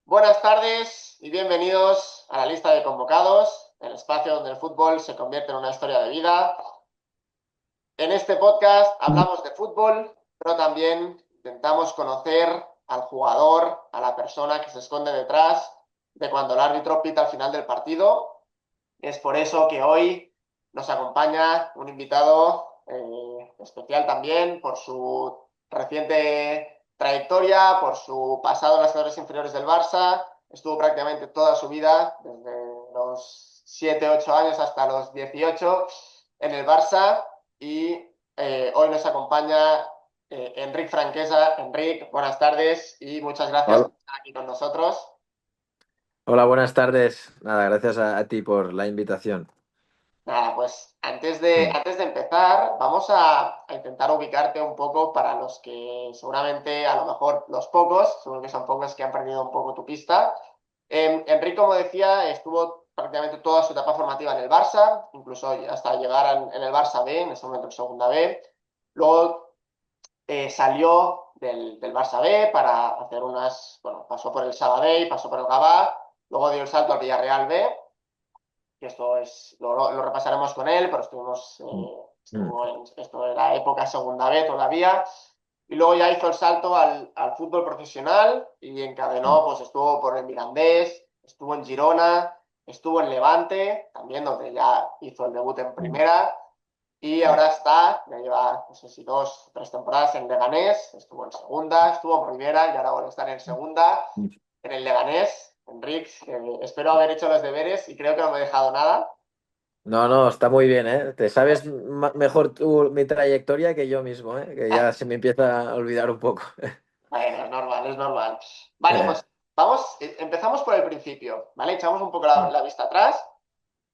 Buenas tardes y bienvenidos a la lista de convocados, el espacio donde el fútbol se convierte en una historia de vida. En este podcast hablamos de fútbol, pero también intentamos conocer al jugador, a la persona que se esconde detrás de cuando el árbitro pita al final del partido. Es por eso que hoy nos acompaña un invitado especial también por su reciente trayectoria, por su pasado en las categorías inferiores del Barça. Estuvo prácticamente toda su vida, desde los 7, 8 años hasta los 18, en el Barça y hoy nos acompaña Enric Franquesa. Enric, buenas tardes y muchas gracias Hola, por estar aquí con nosotros. hola, buenas tardes. Nada, gracias a ti por la invitación. Nada, pues antes de, Mm. antes de empezar, vamos a intentar ubicarte un poco para los que seguramente, a lo mejor los pocos, seguro que son pocos que han perdido un poco tu pista. Enrique, como decía, estuvo prácticamente toda su etapa formativa en el Barça, incluso hasta llegar en el Barça B, en ese momento en segunda B. Luego salió del Barça B para hacer bueno, pasó por el Saba B y pasó por el Gavà, luego dio el salto al Villarreal B, que lo repasaremos con él, pero Mm. esto era época segunda B todavía, y luego ya hizo el salto al fútbol profesional y Mm. encadenó, pues estuvo por el Mirandés, estuvo en Girona, estuvo en Levante, también donde ya hizo el debut en Mm. primera, y Sí. ahora ya lleva, no sé si 2 o 3 temporadas en Leganés, estuvo en segunda, estuvo en primera y ahora vuelve a estar en segunda, Mm. en el Leganés. Enric, espero haber hecho los deberes y creo que no me he dejado nada. No, no, está muy bien, ¿eh? Te sabes mejor tú mi trayectoria que yo mismo, ¿eh? Que ya se me empieza a olvidar un poco. Bueno, es normal, es normal. Vale, pues empezamos por el principio, ¿vale? Echamos un poco Mm. la vista atrás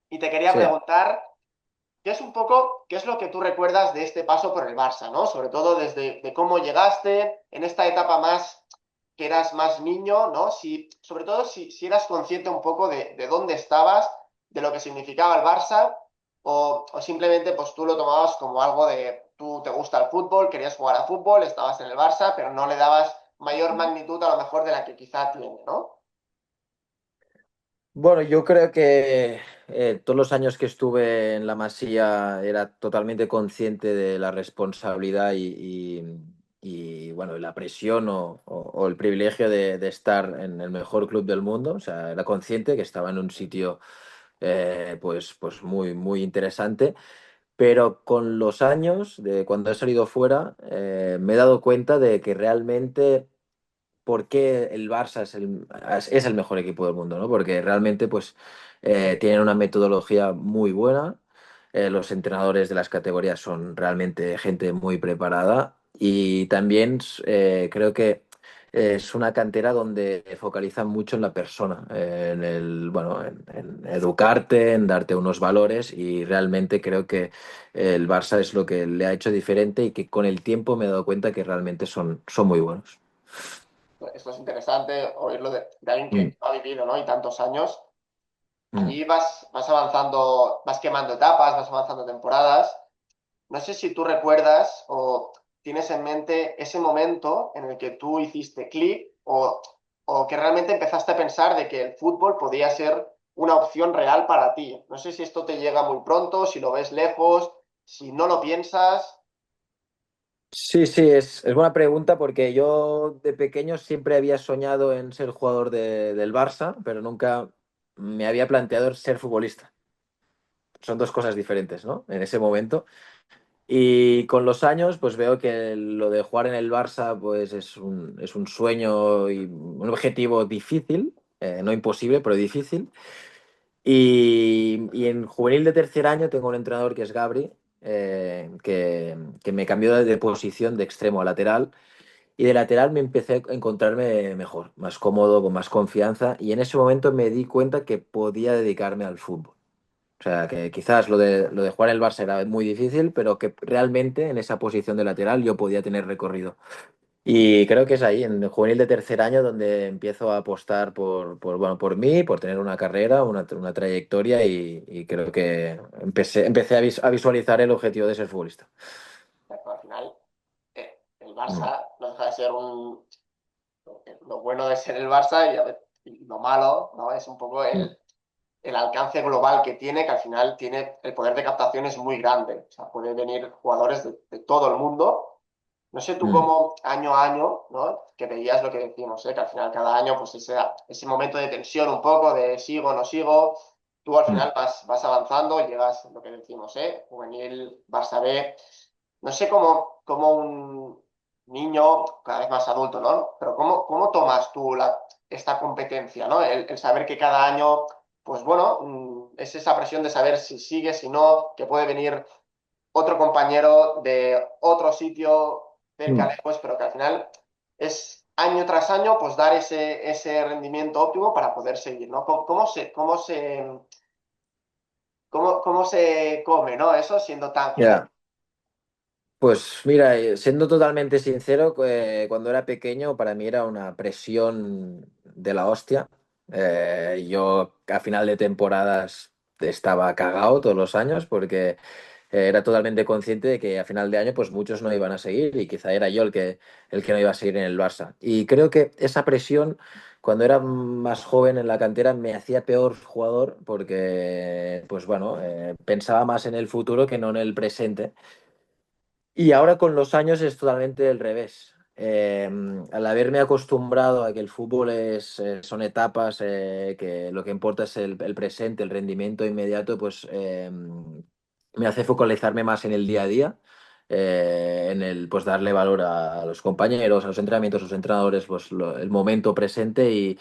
y te quería Sí. preguntar qué es lo que tú recuerdas de este paso por el Barça, ¿no? Sobre todo desde de cómo llegaste en esta etapa más que eras más niño, ¿no? Sobre todo si eras consciente un poco de dónde estabas, de lo que significaba el Barça, o simplemente pues tú lo tomabas como algo de tú te gusta el fútbol, querías jugar a fútbol, estabas en el Barça, pero no le dabas mayor magnitud a lo mejor de la que quizá tiene, ¿no? Bueno, yo creo que todos los años que estuve en la Masía era totalmente consciente de la responsabilidad bueno, la presión o el privilegio de estar en el mejor club del mundo. O sea, era consciente que estaba en un sitio pues muy, muy interesante. Pero con los años, de cuando he salido fuera, me he dado cuenta de que realmente por qué el Barça es el mejor equipo del mundo, ¿no? Porque realmente pues tienen una metodología muy buena, los entrenadores de las categorías son realmente gente muy preparada y también creo que es una cantera donde focalizan mucho en la persona, bueno, en educarte, en darte unos valores y realmente creo que el Barça es lo que le ha hecho diferente y que con el tiempo me he dado cuenta que realmente son muy buenos. Esto es interesante oírlo de alguien Mm. que ha vivido, ¿no? Y tantos años. Mm. Allí vas avanzando, vas quemando etapas, vas avanzando temporadas. No sé si tú recuerdas o tienes en mente ese momento en el que tú hiciste clic o que realmente empezaste a pensar de que el fútbol podía ser una opción real para ti. No sé si esto te llega muy pronto, si lo ves lejos, si no lo piensas. Sí, sí, es buena pregunta porque yo de pequeño siempre había soñado en ser jugador del Barça, pero nunca me había planteado ser futbolista. Son dos cosas diferentes, ¿no? En ese momento. Y con los años, pues veo que lo de jugar en el Barça, pues es un sueño y un objetivo difícil, no imposible, pero difícil. Y en juvenil de tercer año tengo un entrenador que es Gabri, que me cambió de posición de extremo a lateral. Y de lateral me empecé a encontrarme mejor, más cómodo, con más confianza. Y en ese momento me di cuenta que podía dedicarme al fútbol. O sea, que quizás lo de jugar en el Barça era muy difícil, pero que realmente en esa posición de lateral yo podía tener recorrido. Y creo que es ahí, en el juvenil de tercer año, donde empiezo a apostar bueno, por mí, por tener una carrera, una trayectoria y creo que empecé a visualizar el objetivo de ser futbolista. Pero al final, el Mm. Barça no deja de ser lo bueno de ser el Barça y lo malo, ¿no? Es un poco el alcance global que tiene, que al final tiene el poder de captación es muy grande. O sea, puede venir jugadores de todo el mundo. No sé tú mm, cómo año a año, ¿no? Que veías lo que decimos, ¿eh? Que al final cada año, pues ese momento de tensión un poco, de sigo, no sigo, tú al mm. final vas avanzando, llegas, lo que decimos, ¿eh? Juvenil, Barça B. No sé cómo un niño, cada vez más adulto, ¿no? Pero cómo tomas tú esta competencia, ¿no? El saber que cada año, pues bueno, es esa presión de saber si sigue, si no, que puede venir otro compañero de otro sitio cerca, Mm. lejos, pero que al final es año tras año, pues dar ese rendimiento óptimo para poder seguir, ¿no? ¿Cómo se come, ¿no? Eso siendo tan joven. Ya. Pues mira, siendo totalmente sincero, cuando era pequeño para mí era una presión de la hostia. Yo a final de temporadas estaba cagado todos los años porque era totalmente consciente de que a final de año pues muchos no iban a seguir y quizá era yo el que no iba a seguir en el Barça. Y creo que esa presión cuando era más joven en la cantera me hacía peor jugador porque pues bueno, pensaba más en el futuro que no en el presente. Y ahora con los años es totalmente el revés. Al haberme acostumbrado a que el fútbol son etapas, que lo que importa es el presente, el rendimiento inmediato, pues me hace focalizarme más en el día a día, en el pues darle valor a los compañeros, a los entrenamientos, a los entrenadores, pues el momento presente y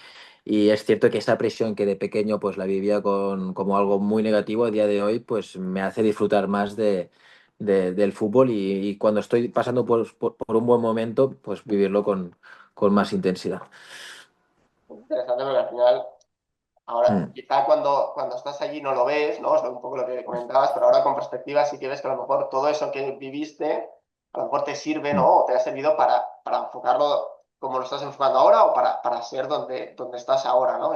es cierto que esa presión que de pequeño pues la vivía como algo muy negativo, a día de hoy pues me hace disfrutar más del fútbol y cuando estoy pasando por un buen momento, pues vivirlo con más intensidad. Interesante porque al final, ahora, Mm, quizá cuando estás allí no lo ves, ¿no? Es un poco lo que comentabas, pero ahora con perspectiva sí que ves que a lo mejor todo eso que viviste, a lo mejor te sirve, mm, ¿no? O te ha servido para enfocarlo como lo estás enfocando ahora o para ser donde estás ahora, ¿no?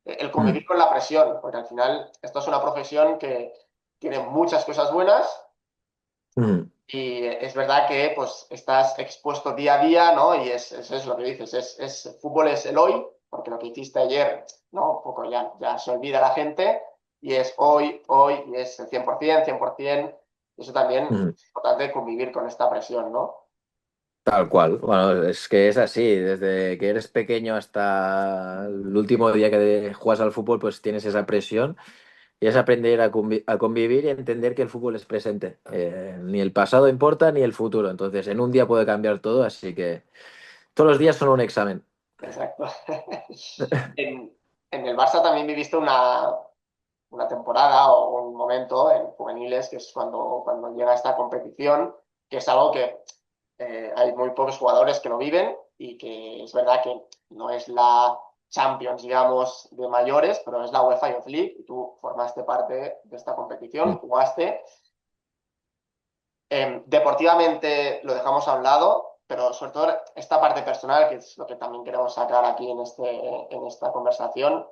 El mm, convivir con la presión, porque al final esto es una profesión que tiene muchas cosas buenas mm, y es verdad que pues estás expuesto día a día, ¿no? Y es lo que dices, fútbol es el hoy, porque lo que hiciste ayer, ¿no? Un poco ya se olvida la gente, y es hoy, y es el 100%, 100%, y eso también mm. es importante convivir con esta presión, ¿no? Tal cual. Bueno, es que es así. Desde que eres pequeño hasta el último día que juegas al fútbol, pues tienes esa presión y es aprender a convivir y entender que el fútbol es presente. Ni el pasado importa ni el futuro. Entonces, en un día puede cambiar todo, así que todos los días son un examen. Exacto. En el Barça también viviste una temporada o un momento en juveniles, que es cuando llega esta competición, que es algo que hay muy pocos jugadores que lo viven y que es verdad que no es la Champions, digamos, de mayores, pero es la UEFA Youth League y tú formaste parte de esta competición, Mm, jugaste. Deportivamente lo dejamos a un lado, pero sobre todo esta parte personal, que es lo que también queremos sacar aquí en esta conversación,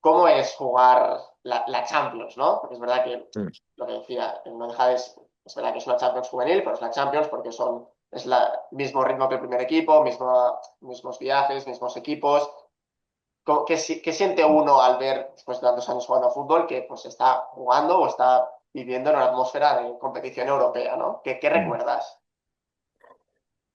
cómo es jugar la Champions, ¿no? Porque es verdad que mm. lo que decía, no deja de es verdad que es una Champions juvenil, pero es la Champions porque es el mismo ritmo que el primer equipo, mismos viajes, mismos equipos. ¿Qué siente uno al ver, después de tantos años jugando a fútbol, que pues está jugando o está viviendo en una atmósfera de competición europea, ¿no? ¿Qué Mm. recuerdas?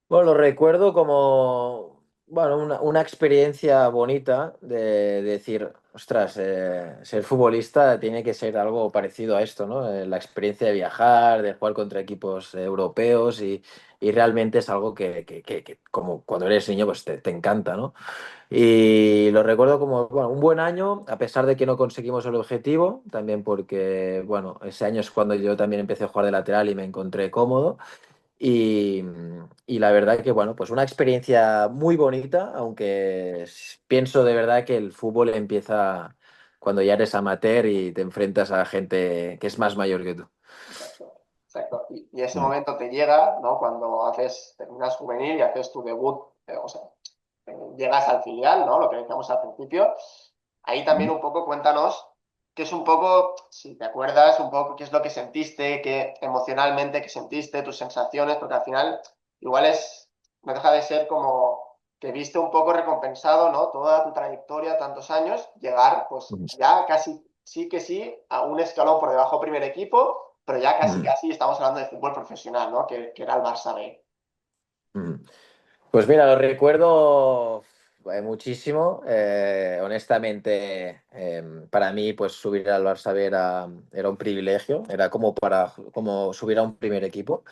Bueno, lo recuerdo como, bueno, una experiencia bonita de decir, ostras, ser futbolista tiene que ser algo parecido a esto, ¿no? La experiencia de viajar, de jugar contra equipos europeos y realmente es algo que como cuando eres niño, pues te encanta, ¿no? Y lo recuerdo como, bueno, un buen año, a pesar de que no conseguimos el objetivo, también porque, bueno, ese año es cuando yo también empecé a jugar de lateral y me encontré cómodo. Y, y la verdad que, bueno, pues una experiencia muy bonita, aunque pienso de verdad que el fútbol empieza cuando ya eres amateur y te enfrentas a gente que es más mayor que tú. Exacto, exacto. Y ese Mm, momento te llega, ¿no? Cuando terminas juvenil y haces tu debut, o sea, llegas al filial, ¿no? Lo que decíamos al principio. Ahí también mm. un poco cuéntanos qué es un poco, si te acuerdas, un poco qué es lo que sentiste, qué emocionalmente qué sentiste, tus sensaciones, porque al final igual no deja de ser como que viste un poco recompensado, ¿no? Toda tu trayectoria, tantos años, llegar, pues Ujú. ya casi, sí que sí, a un escalón por debajo primer equipo, pero ya casi, Ujú. casi estamos hablando de fútbol profesional, ¿no? Que era el Barça B. Ujú. Pues mira, lo recuerdo muchísimo. Honestamente, para mí, pues subir al Barça B era un privilegio, era como subir a un primer equipo.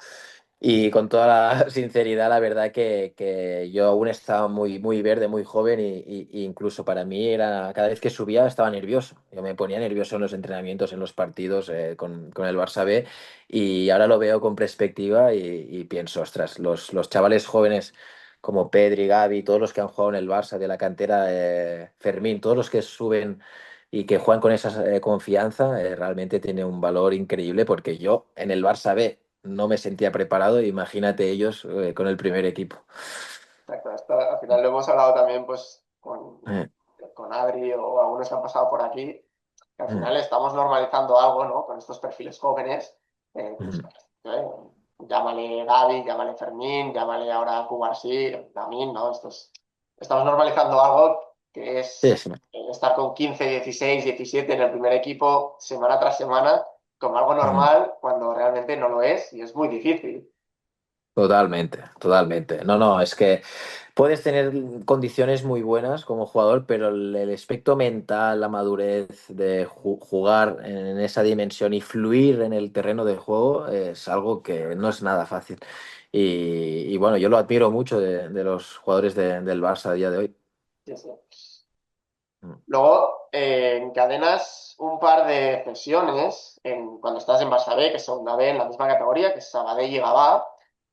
Y con toda la sinceridad, la verdad que yo aún estaba muy verde, muy joven y incluso para mí era, cada vez que subía estaba nervioso. Yo me ponía nervioso en los entrenamientos, en los partidos con el Barça B y ahora lo veo con perspectiva y pienso, ostras, los chavales jóvenes como Pedri, Gavi, todos los que han jugado en el Barça de la cantera, Fermín, todos los que suben y que juegan con esa confianza, realmente tiene un valor increíble porque yo en el Barça B no me sentía preparado, imagínate ellos con el primer equipo. Exacto, esto al final lo hemos hablado también pues Eh, con Adri o algunos que han pasado por aquí, que al mm, final estamos normalizando algo, ¿no? Con estos perfiles jóvenes, pues, mm. eh, llámale Gavi, llámale Fermín, llámale ahora Cubarsí, Lamine, ¿no? Estamos normalizando algo que Sí, es sí. estar con 15, 16, 17 en el primer equipo semana tras semana como algo Mm. normal cuando realmente no lo es y es muy difícil. Totalmente, totalmente. No, no, es que puedes tener condiciones muy buenas como jugador, pero el aspecto mental, la madurez de jugar en esa dimensión y fluir en el terreno de juego es algo que no es nada fácil. Y bueno, yo lo admiro mucho de los jugadores del Barça a día de hoy. Sí, sí. Mm, Luego encadenas un par de cesiones cuando estás en Barça B, que es segunda B, en la misma categoría, que es Sabadell y Gavà.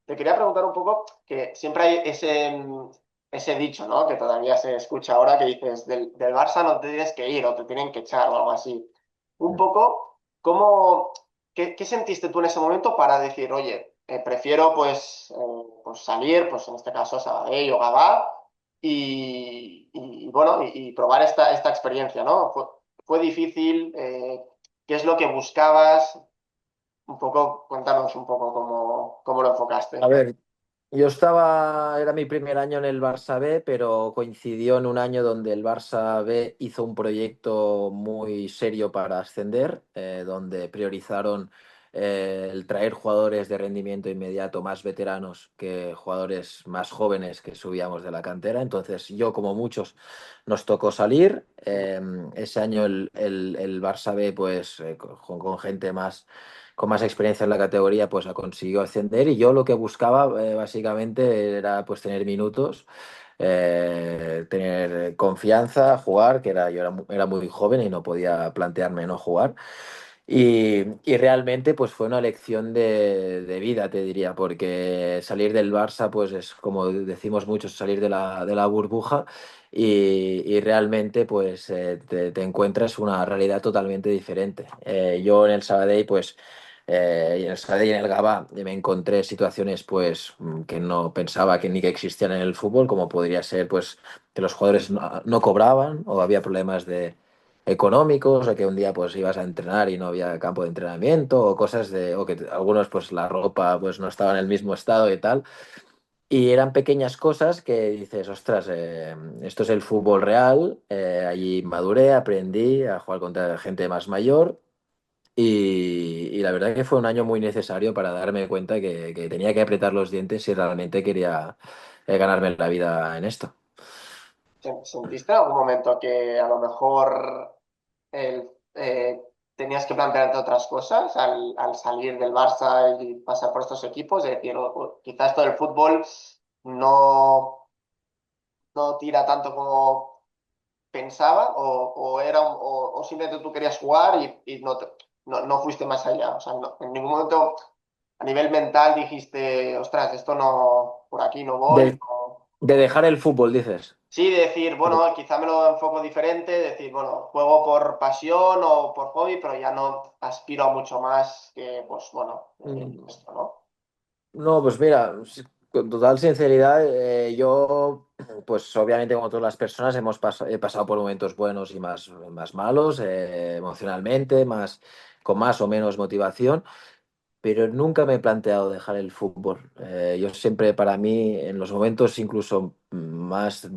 Te quería preguntar un poco, que siempre hay ese dicho, ¿no? Que todavía se escucha ahora, que dices, del Barça no te tienes que ir o te tienen que echar o algo así. Un mm. poco, qué sentiste tú en ese momento para decir, oye, prefiero pues salir, pues en este caso Sabadell o Gavà, bueno, y probar esta experiencia, ¿no? Fue difícil, ¿qué es lo que buscabas? Un poco, cuéntanos un poco cómo lo A enfocaste. ver, era mi primer año en el Barça B, pero coincidió en un año donde el Barça B hizo un proyecto muy serio para ascender, donde priorizaron el traer jugadores de rendimiento inmediato más veteranos que jugadores más jóvenes que subíamos de la cantera. Entonces, yo, como muchos, nos tocó salir. Ese año el Barça B, pues, con gente más con más experiencia en la categoría, pues la consiguió ascender y yo lo que buscaba básicamente era pues tener minutos, tener confianza, jugar, yo era muy joven y no podía plantearme no jugar. Y realmente pues fue una lección de vida, te diría, porque salir del Barça pues es como decimos muchos, salir de la burbuja y realmente pues te encuentras una realidad totalmente diferente. Yo en el Sabadell pues y en el Sabadell y en el Gavà me encontré situaciones pues que no pensaba que ni que existían en el fútbol, como podría ser pues que los jugadores no cobraban o había problemas económicos o que un día pues ibas a entrenar y no había campo de entrenamiento o cosas o que algunos pues la ropa pues no estaba en el mismo estado y tal. Y eran pequeñas cosas que dices, ostras, esto es el fútbol real, allí maduré, aprendí a jugar contra gente más mayor y la verdad que fue un año muy necesario para darme cuenta que tenía que apretar los dientes si realmente quería ganarme la vida en esto. ¿Sentiste en algún momento que a lo mejor tenías que plantearte otras cosas al salir del Barça y pasar por estos equipos? Es decir, quizás todo el fútbol no, no tira tanto como pensaba o simplemente tú querías jugar y no fuiste más allá. O sea, en ningún momento a nivel mental dijiste, ostras, esto no, por aquí no voy. De, de dejar el fútbol, dices. Sí, de decir, bueno, quizá me lo enfoco diferente, decir, bueno, juego por pasión o por hobby, pero ya no aspiro a mucho más que, pues bueno, Mm. esto, ¿no? No, pues mira, con total sinceridad, yo, pues obviamente como todas las personas he pasado por momentos buenos y más malos, emocionalmente, con más o menos motivación. pero nunca me he planteado dejar el fútbol. Yo siempre, para mí, en los momentos incluso más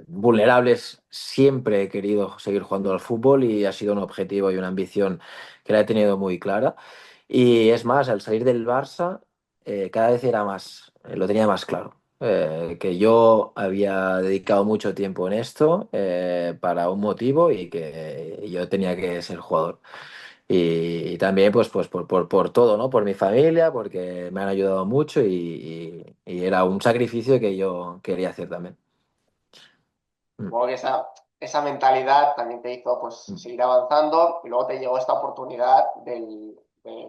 vulnerables, siempre he querido seguir jugando al fútbol y ha sido un objetivo y una ambición que la he tenido muy clara. Y es más, al salir del Barça, cada vez era más, lo tenía más claro. Que yo había dedicado mucho tiempo en esto para un motivo y que yo tenía que ser jugador. Y también pues por todo, ¿no? Por mi familia, porque me han ayudado mucho y era un sacrificio que yo quería hacer también. Mm, Supongo que esa mentalidad también te hizo pues mm, seguir avanzando y luego te llegó esta oportunidad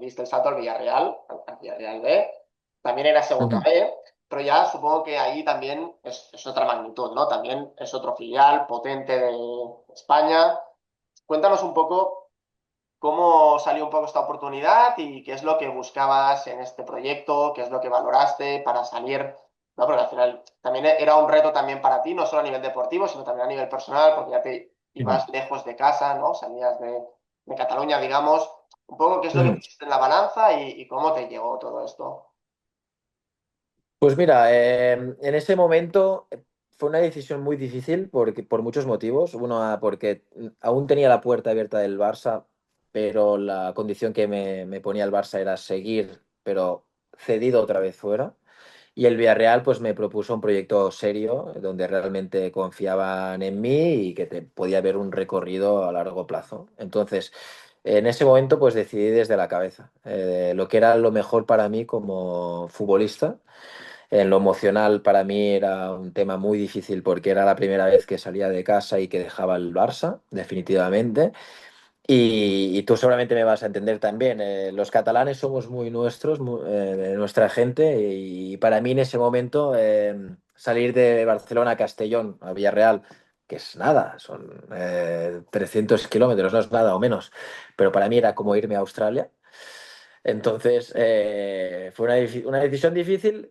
diste el salto al Villarreal, al Villarreal B. También era segunda ujú. B, pero ya supongo que ahí también es otra magnitud, ¿no? También es otro filial potente de España. Cuéntanos un poco cómo salió un poco esta oportunidad y qué es lo que buscabas en este proyecto, qué es lo que valoraste para salir, ¿no? Porque al final también era un reto también para ti, no solo a nivel deportivo, sino también a nivel personal, porque ya te ibas lejos de casa, ¿no? Salías de Cataluña, digamos. Un poco qué es lo que Ujú. pusiste en la balanza y cómo te llegó todo esto. Pues mira, en ese momento fue una decisión muy difícil por muchos motivos. Uno, porque aún tenía la puerta abierta del Barça, pero la condición que me ponía el Barça era seguir, pero cedido otra vez fuera. Y el Villarreal pues me propuso un proyecto serio donde realmente confiaban en mí y que podía haber un recorrido a largo plazo. Entonces, en ese momento pues decidí desde la cabeza lo que era lo mejor para mí como futbolista. En lo emocional para mí era un tema muy difícil porque era la primera vez que salía de casa y que dejaba el Barça, definitivamente. Y tú seguramente me vas a entender también. Los catalanes somos muy nuestros, de nuestra gente, y para mí en ese momento salir de Barcelona a Castellón, a Villarreal, que es nada, son 300 kilómetros, no es nada o menos, pero para mí era como irme a Australia. Entonces, fue una decisión difícil.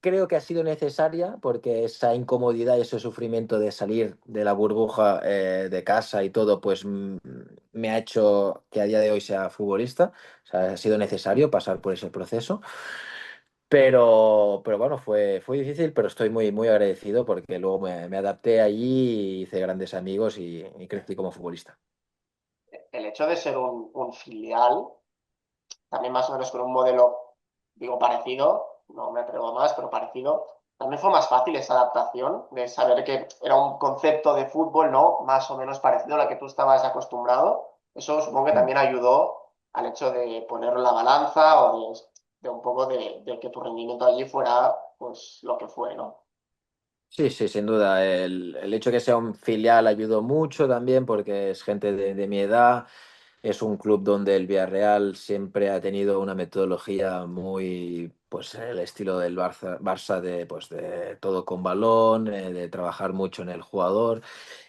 Creo que ha sido necesaria porque esa incomodidad y ese sufrimiento de salir de la burbuja de casa y todo, pues me ha hecho que a día de hoy sea futbolista. O sea, ha sido necesario pasar por ese proceso. Pero bueno, fue difícil, pero estoy muy agradecido porque luego me adapté allí, hice grandes amigos y crecí como futbolista. El hecho de ser un filial, también más o menos con un modelo, digo, parecido, no me atrevo a más, pero parecido. También fue más fácil esa adaptación de saber que era un concepto de fútbol, ¿no? Más o menos parecido a la que tú estabas acostumbrado. Eso supongo que también ayudó al hecho de ponerlo en la balanza o de un poco de que tu rendimiento allí fuera, pues, lo que fue, ¿no? Sí, sí, sin duda. El hecho de que sea un filial ayudó mucho también porque es gente de mi edad. Es un club donde el Villarreal siempre ha tenido una metodología muy, pues, el estilo del Barça de, pues, de todo con balón, de trabajar mucho en el jugador.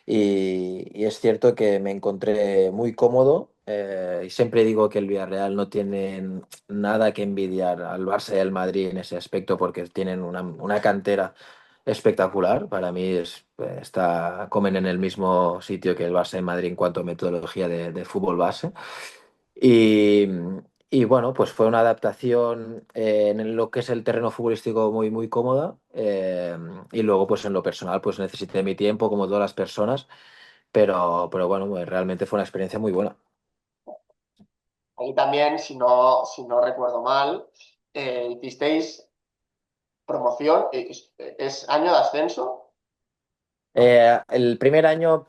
Y es cierto que me encontré muy cómodo. Y siempre digo que el Villarreal no tiene nada que envidiar al Barça y al Madrid en ese aspecto porque tienen una cantera espectacular. Para mí comen en el mismo sitio que el Barça y Madrid en cuanto a metodología de fútbol base. Y, y bueno, pues fue una adaptación en lo que es el terreno futbolístico muy cómoda. Y luego, pues en lo personal, pues necesité mi tiempo, como todas las personas. Pero bueno, pues, realmente fue una experiencia muy buena. Ahí también, si no recuerdo mal, hicisteis promoción, es año de ascenso, ¿no? El primer año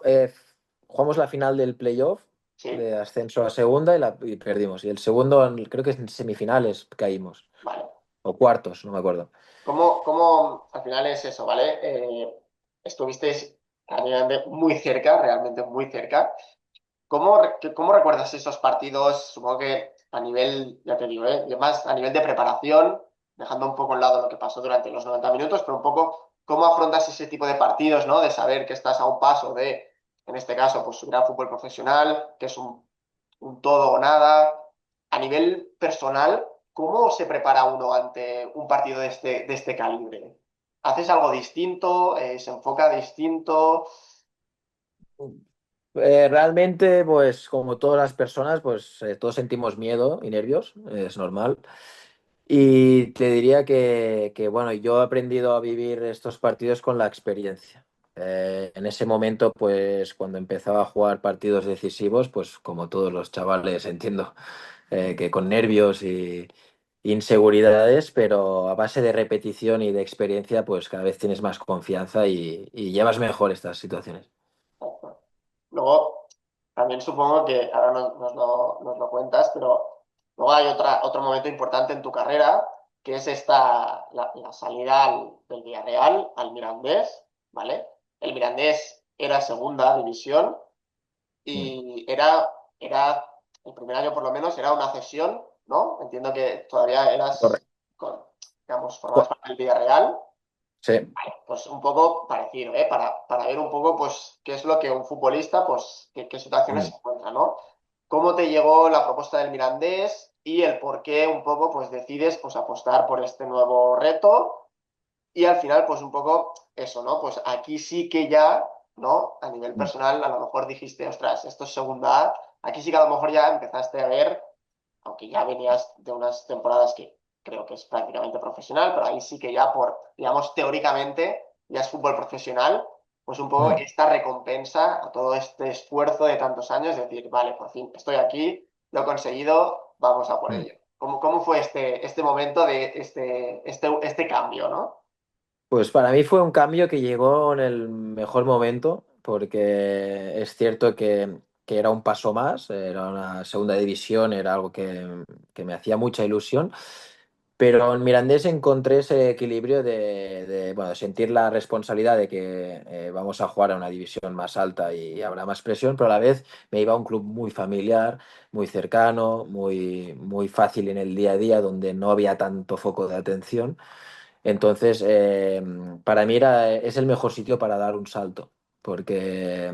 jugamos la final del playoff Sí, de ascenso a segunda y perdimos. Y el segundo, creo que en semifinales caímos. vale. O cuartos, no me acuerdo. ¿Cómo al final es eso, ¿vale? Estuvisteis realmente muy cerca, realmente muy cerca. ¿Cómo recuerdas esos partidos? Supongo que a nivel, ya te digo, más a nivel de preparación, dejando un poco a un lado lo que pasó durante los 90 minutos, pero un poco cómo afrontas ese tipo de partidos, ¿no? De saber que estás a un paso de, en este caso, pues subir al fútbol profesional, que es un todo o nada. A nivel personal, ¿cómo se prepara uno ante un partido de este calibre? ¿Haces algo distinto? ¿Se enfoca distinto? Realmente, pues como todas las personas, pues todos sentimos miedo y nervios, es normal. Y te diría bueno, yo he aprendido a vivir estos partidos con la experiencia. En ese momento, pues cuando empezaba a jugar partidos decisivos, pues como todos los chavales entiendo que con nervios y inseguridades, pero a base de repetición y de experiencia, pues cada vez tienes más confianza y llevas mejor estas situaciones. Luego, también supongo que ahora nos lo cuentas, pero luego hay otro momento importante en tu carrera, que es la salida del Villarreal al Mirandés, ¿vale? El Mirandés era segunda división Mm. y era el primer año por lo menos, era una cesión, ¿no? Entiendo que todavía Correcto. digamos, formabas parte del Villarreal. Sí. Pues un poco parecido, ¿eh? Para ver un poco, pues, qué es lo que un futbolista, pues, qué situaciones Mm. se encuentra, ¿no? ¿Cómo te llegó la propuesta del Mirandés y el por qué un poco, pues, decides, pues, apostar por este nuevo reto? Y al final, pues, un poco eso, ¿no? Pues aquí sí que ya, ¿no? A nivel Mm. personal, a lo mejor dijiste, ostras, esto es segunda A. Aquí sí que a lo mejor ya empezaste a ver, aunque ya venías de unas temporadas que creo que es prácticamente profesional, pero ahí sí que ya por, digamos, teóricamente ya es fútbol profesional, pues un poco Mm. esta recompensa a todo este esfuerzo de tantos años, decir, vale, por fin estoy aquí, lo he conseguido, vamos a por Mm. ello. ¿Cómo fue este momento de este cambio, ¿no? Pues para mí fue un cambio que llegó en el mejor momento, porque es cierto que era un paso más, era una segunda división, era algo que me hacía mucha ilusión, pero en Mirandés encontré ese equilibrio bueno, de sentir la responsabilidad de que vamos a jugar a una división más alta y habrá más presión, pero a la vez me iba a un club muy familiar, muy cercano, muy fácil en el día a día, donde no había tanto foco de atención. Entonces, para mí es el mejor sitio para dar un salto, porque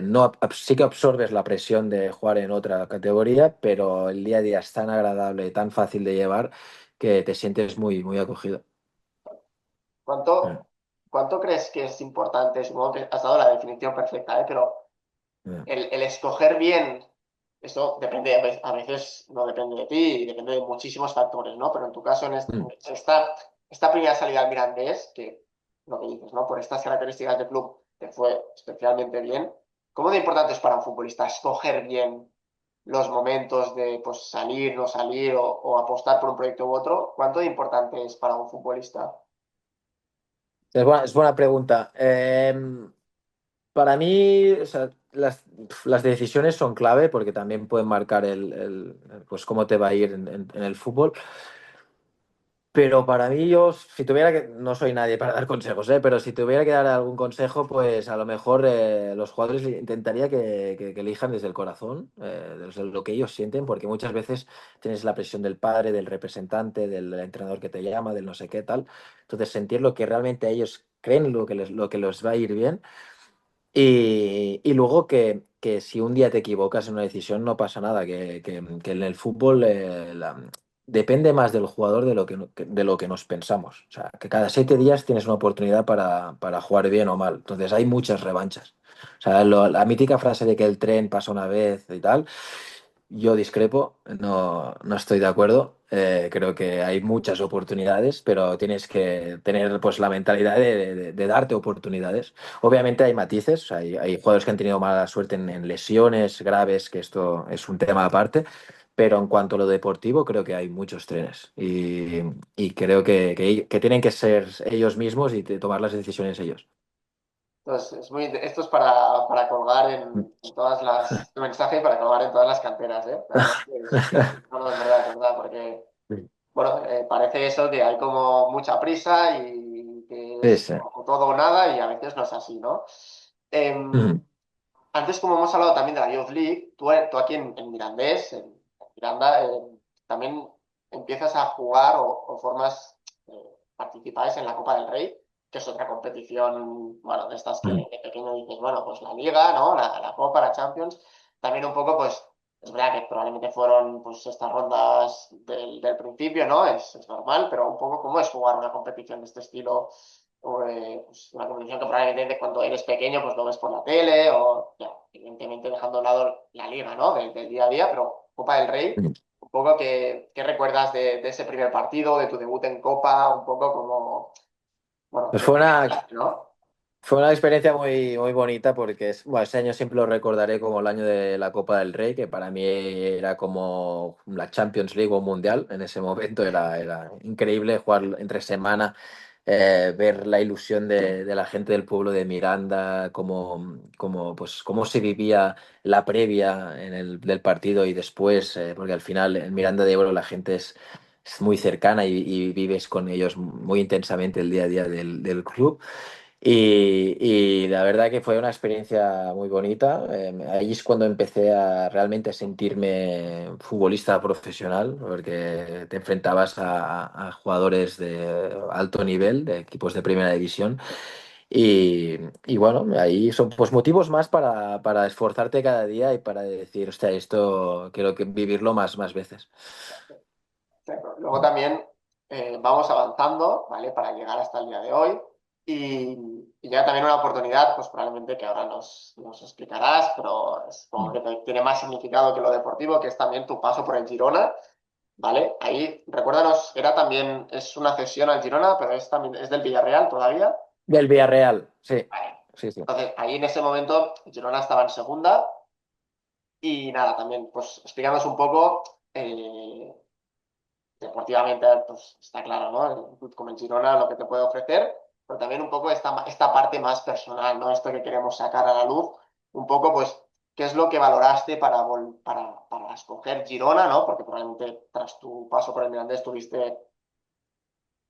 no, sí que absorbes la presión de jugar en otra categoría, pero el día a día es tan agradable y tan fácil de llevar que te sientes muy acogido. Mm. ¿Cuánto crees que es importante? Supongo que has dado la definición perfecta, ¿eh? Pero Mm. el escoger bien, eso depende, a veces no depende de ti, depende de muchísimos factores, ¿no? Pero en tu caso, Mm. esta primera salida al Mirandés, que lo que dices, ¿no? Por estas características del club te fue especialmente bien. ¿Cómo de importante es para un futbolista escoger bien los momentos de pues, salir, no salir o apostar por un proyecto u otro? ¿Cuánto de importante es para un futbolista? Es buena pregunta. Para mí, o sea, las decisiones son clave porque también pueden marcar pues cómo te va a ir en el fútbol. Pero para mí, si tuviera que, no soy nadie para dar consejos, ¿eh? Pero si tuviera que dar algún consejo, pues a lo mejor los jugadores intentaría que elijan desde el corazón, desde lo que ellos sienten, porque muchas veces tienes la presión del padre, del representante, del entrenador que te llama, del no sé qué tal. Entonces, sentir lo que realmente ellos creen, lo que les va a ir bien y luego que si un día te equivocas en una decisión no pasa nada, que en el fútbol depende más del jugador de lo de lo que nos pensamos. O sea, que cada 7 días tienes una oportunidad para jugar bien o mal. Entonces hay muchas revanchas. O sea, la mítica frase de que el tren pasa una vez y tal, yo discrepo, no estoy de acuerdo. Creo que hay muchas oportunidades, pero tienes que tener pues la mentalidad de darte oportunidades. Obviamente hay matices, o sea, hay jugadores que han tenido mala suerte en lesiones graves, que esto es un tema aparte, pero en cuanto a lo deportivo, creo que hay muchos trenes y creo que tienen que ser ellos mismos y tomar las decisiones ellos. Entonces, esto es para colgar en todas las, este mensaje para colgar en todas las canteras, ¿eh? La verdad no, no, es verdad, porque, bueno, parece eso que hay como mucha prisa y que Sí, es sí. o todo o nada y a veces no es así, ¿no? Em, Ujú. Antes, como hemos hablado también de la Youth League, tú aquí en Mirandés, en Miranda, también empiezas a jugar o formas, participáis en la Copa del Rey, que es otra competición, bueno, de estas que Ujú. de pequeño dices, bueno, pues la Liga, ¿no? La Copa, la Champions, también un poco, pues, es verdad que probablemente fueron, pues, estas rondas del principio, ¿no? Es normal, pero un poco cómo es jugar una competición de este estilo o, pues, una competición que probablemente cuando eres pequeño pues lo ves por la tele o ya. evidentemente dejando a un lado la liga, ¿no? Del día a día, pero Copa del Rey, un poco qué recuerdas de ese primer partido, de tu debut en Copa, un poco como, bueno, Pues ¿no? fue una experiencia muy, muy bonita porque bueno, ese año siempre lo recordaré como el año de la Copa del Rey, que para mí era como la Champions League o un Mundial. En ese momento era increíble jugar entre semana, ver la ilusión de la gente del pueblo de Miranda, pues, cómo se vivía la previa del partido y después, porque al final en Miranda de Ebro la gente es muy cercana y vives con ellos muy intensamente el día a día del club. Y la verdad que fue una experiencia muy bonita. Ahí es cuando empecé a realmente sentirme futbolista profesional, porque te enfrentabas a jugadores de alto nivel, de equipos de primera división. Y bueno, ahí son pues motivos más para esforzarte cada día y para decir, hostia, esto quiero vivirlo más veces. Luego también vamos avanzando, ¿vale? Para llegar hasta el día de hoy. Y ya también una oportunidad, pues probablemente que ahora nos explicarás, pero supongo que tiene más significado que lo deportivo, que es también tu paso por el Girona, ¿vale? Ahí, recuérdanos, es una cesión al Girona, pero es del Villarreal todavía. Del Villarreal, sí, Vale. sí, sí. Entonces, ahí en ese momento, el Girona estaba en segunda. Y nada, también, pues explicándonos un poco, deportivamente, pues está claro, ¿no? Un club como el Girona, lo que te puede ofrecer, pero también un poco esta parte más personal, ¿no? Esto que queremos sacar a la luz, un poco, pues, ¿qué es lo que valoraste para escoger Girona, ¿no? Porque probablemente tras tu paso por el Mirandés tuviste,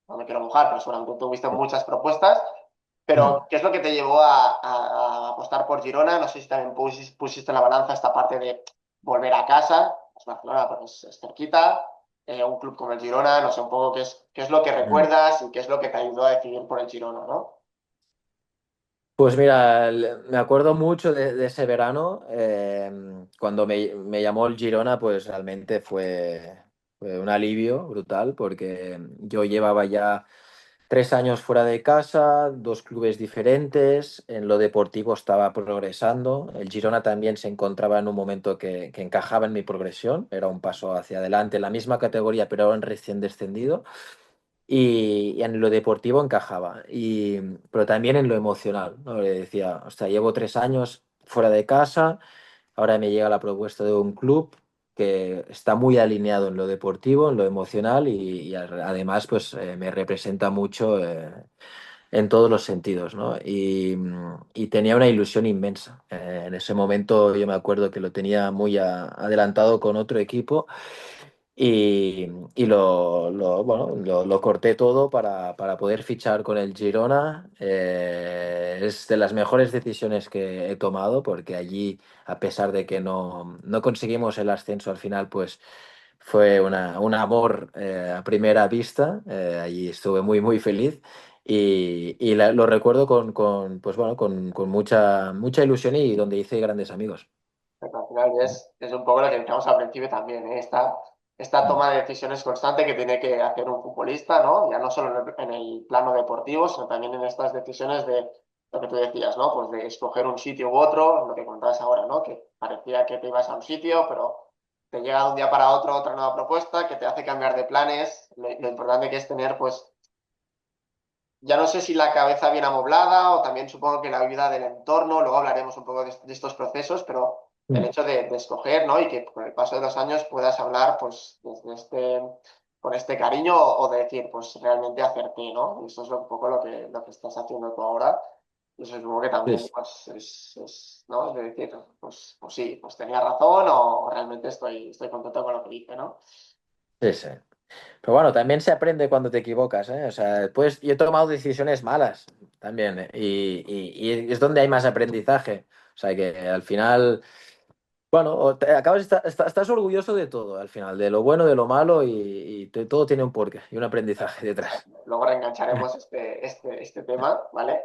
no me quiero mojar, pero seguramente tuviste muchas propuestas, Mm. pero ¿qué es lo que te llevó a apostar por Girona? No sé si también pusiste en la balanza esta parte de volver a casa, es Barcelona, pues es cerquita, un club como el Girona, no sé un poco qué es lo que Mm. recuerdas y qué es lo que te ayudó a decidir por el Girona, ¿no? Pues mira, me acuerdo mucho de ese verano, cuando me llamó el Girona, pues realmente fue un alivio brutal, porque yo llevaba ya 3 años fuera de casa, dos clubes diferentes, en lo deportivo estaba progresando, el Girona también se encontraba en un momento que encajaba en mi progresión, era un paso hacia adelante, en la misma categoría, pero ahora en recién descendido. Y en lo deportivo encajaba, pero también en lo emocional, ¿no? Le decía, o sea, llevo 3 años fuera de casa, ahora me llega la propuesta de un club que está muy alineado en lo deportivo, en lo emocional además pues me representa mucho en todos los sentidos, ¿no? Y tenía una ilusión inmensa. En ese momento yo me acuerdo que lo tenía muy adelantado con otro equipo y bueno, lo corté todo para poder fichar con el Girona. Es de las mejores decisiones que he tomado porque allí, a pesar de que no conseguimos el ascenso al final, pues fue un amor a primera vista. Allí estuve muy, muy feliz. Lo recuerdo pues bueno, con mucha ilusión y donde hice grandes amigos. Porque al final es un poco lo que decíamos al principio también, ¿eh? Esta Mm. toma de decisiones constante que tiene que hacer un futbolista, ¿no? Ya no solo en el plano deportivo, sino también en estas decisiones de lo que tú decías, ¿no? Pues de escoger un sitio u otro, lo que contabas ahora, ¿no? Que parecía que te ibas a un sitio, pero te llega de un día para otro otra nueva propuesta que te hace cambiar de planes. Lo importante que es tener, pues, ya no sé si la cabeza bien amoblada o también supongo que la vida del entorno, luego hablaremos un poco de estos procesos, pero el Mm. hecho de escoger, ¿no? Y que con el paso de los años puedas hablar, pues, con este cariño o de decir, pues, realmente acerté, ¿no? Y eso es un poco lo que estás haciendo tú ahora. Y eso supongo que Sí, también, sí. pues, ¿no? Es de decir, pues sí, pues tenía razón o realmente estoy contento con lo que hice, ¿no? Sí, sí. Pero bueno, también se aprende cuando te equivocas, ¿eh? O sea, pues yo he tomado decisiones malas también, ¿eh? Y es donde hay más aprendizaje. O sea, que al final, bueno, estás orgulloso de todo, al final, de lo bueno, de lo malo y todo tiene un porqué y un aprendizaje detrás. Luego reengancharemos este tema, ¿vale?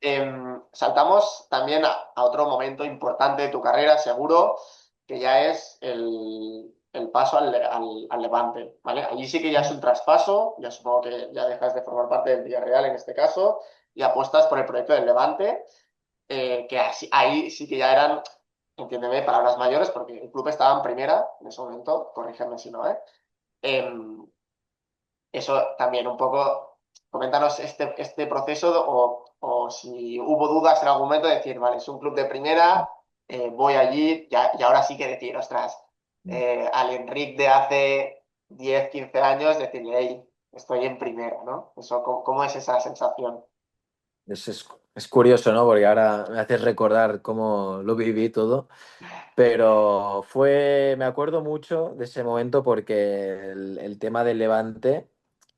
Eh, Saltamos también a otro momento importante de tu carrera, seguro, que ya es el paso al Levante, ¿vale? Allí sí que ya es un traspaso, ya supongo que ya dejas de formar parte del Villarreal en este caso, y apuestas por el proyecto del Levante, que ahí sí que ya eran entiéndeme, palabras mayores, porque el club estaba en primera en ese momento, corrígeme si no, ¿eh? Em, Eso también un poco, coméntanos este proceso o si hubo dudas en algún momento de decir, vale, es un club de primera, voy allí y ahora sí que decir, ostras, al Enric de hace 10 15 años, decirle, hey, estoy en primera, ¿no? Eso, ¿cómo es esa sensación? Es curioso, ¿no? Porque ahora me haces recordar cómo lo viví todo. Pero me acuerdo mucho de ese momento porque el tema del Levante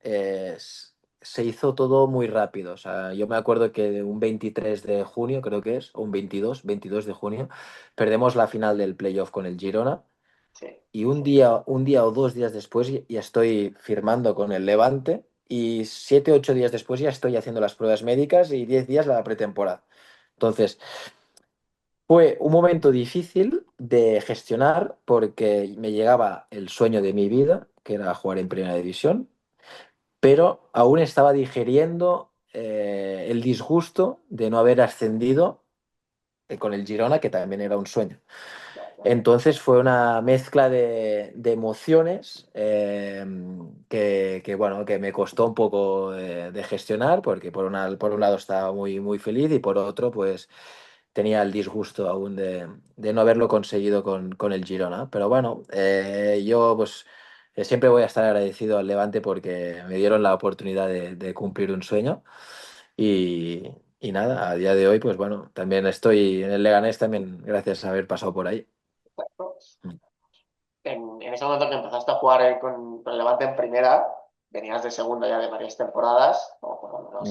se hizo todo muy rápido. O sea, yo me acuerdo que de un 23 de junio, creo que es, o un 22 de junio, perdemos la final del playoff con el Girona. Sí, Y un día o 2 días después ya estoy firmando con el Levante. Y 7, 8 días después ya estoy haciendo las pruebas médicas y 10 días la pretemporada. Entonces, fue un momento difícil de gestionar porque me llegaba el sueño de mi vida, que era jugar en Primera División, pero aún estaba digiriendo el disgusto de no haber ascendido con el Girona, que también era un sueño. Entonces fue una mezcla de emociones bueno, que me costó un poco de gestionar, porque por un lado estaba muy, muy feliz y por otro, pues tenía el disgusto aún de no haberlo conseguido con el Girona. Pero bueno, yo pues siempre voy a estar agradecido al Levante porque me dieron la oportunidad de cumplir un sueño. Y nada, a día de hoy, pues bueno, también estoy en el Leganés también gracias a haber pasado por ahí. exacto. En ese momento que empezaste a jugar con el Levante en primera, venías de segunda ya de varias temporadas, o por lo menos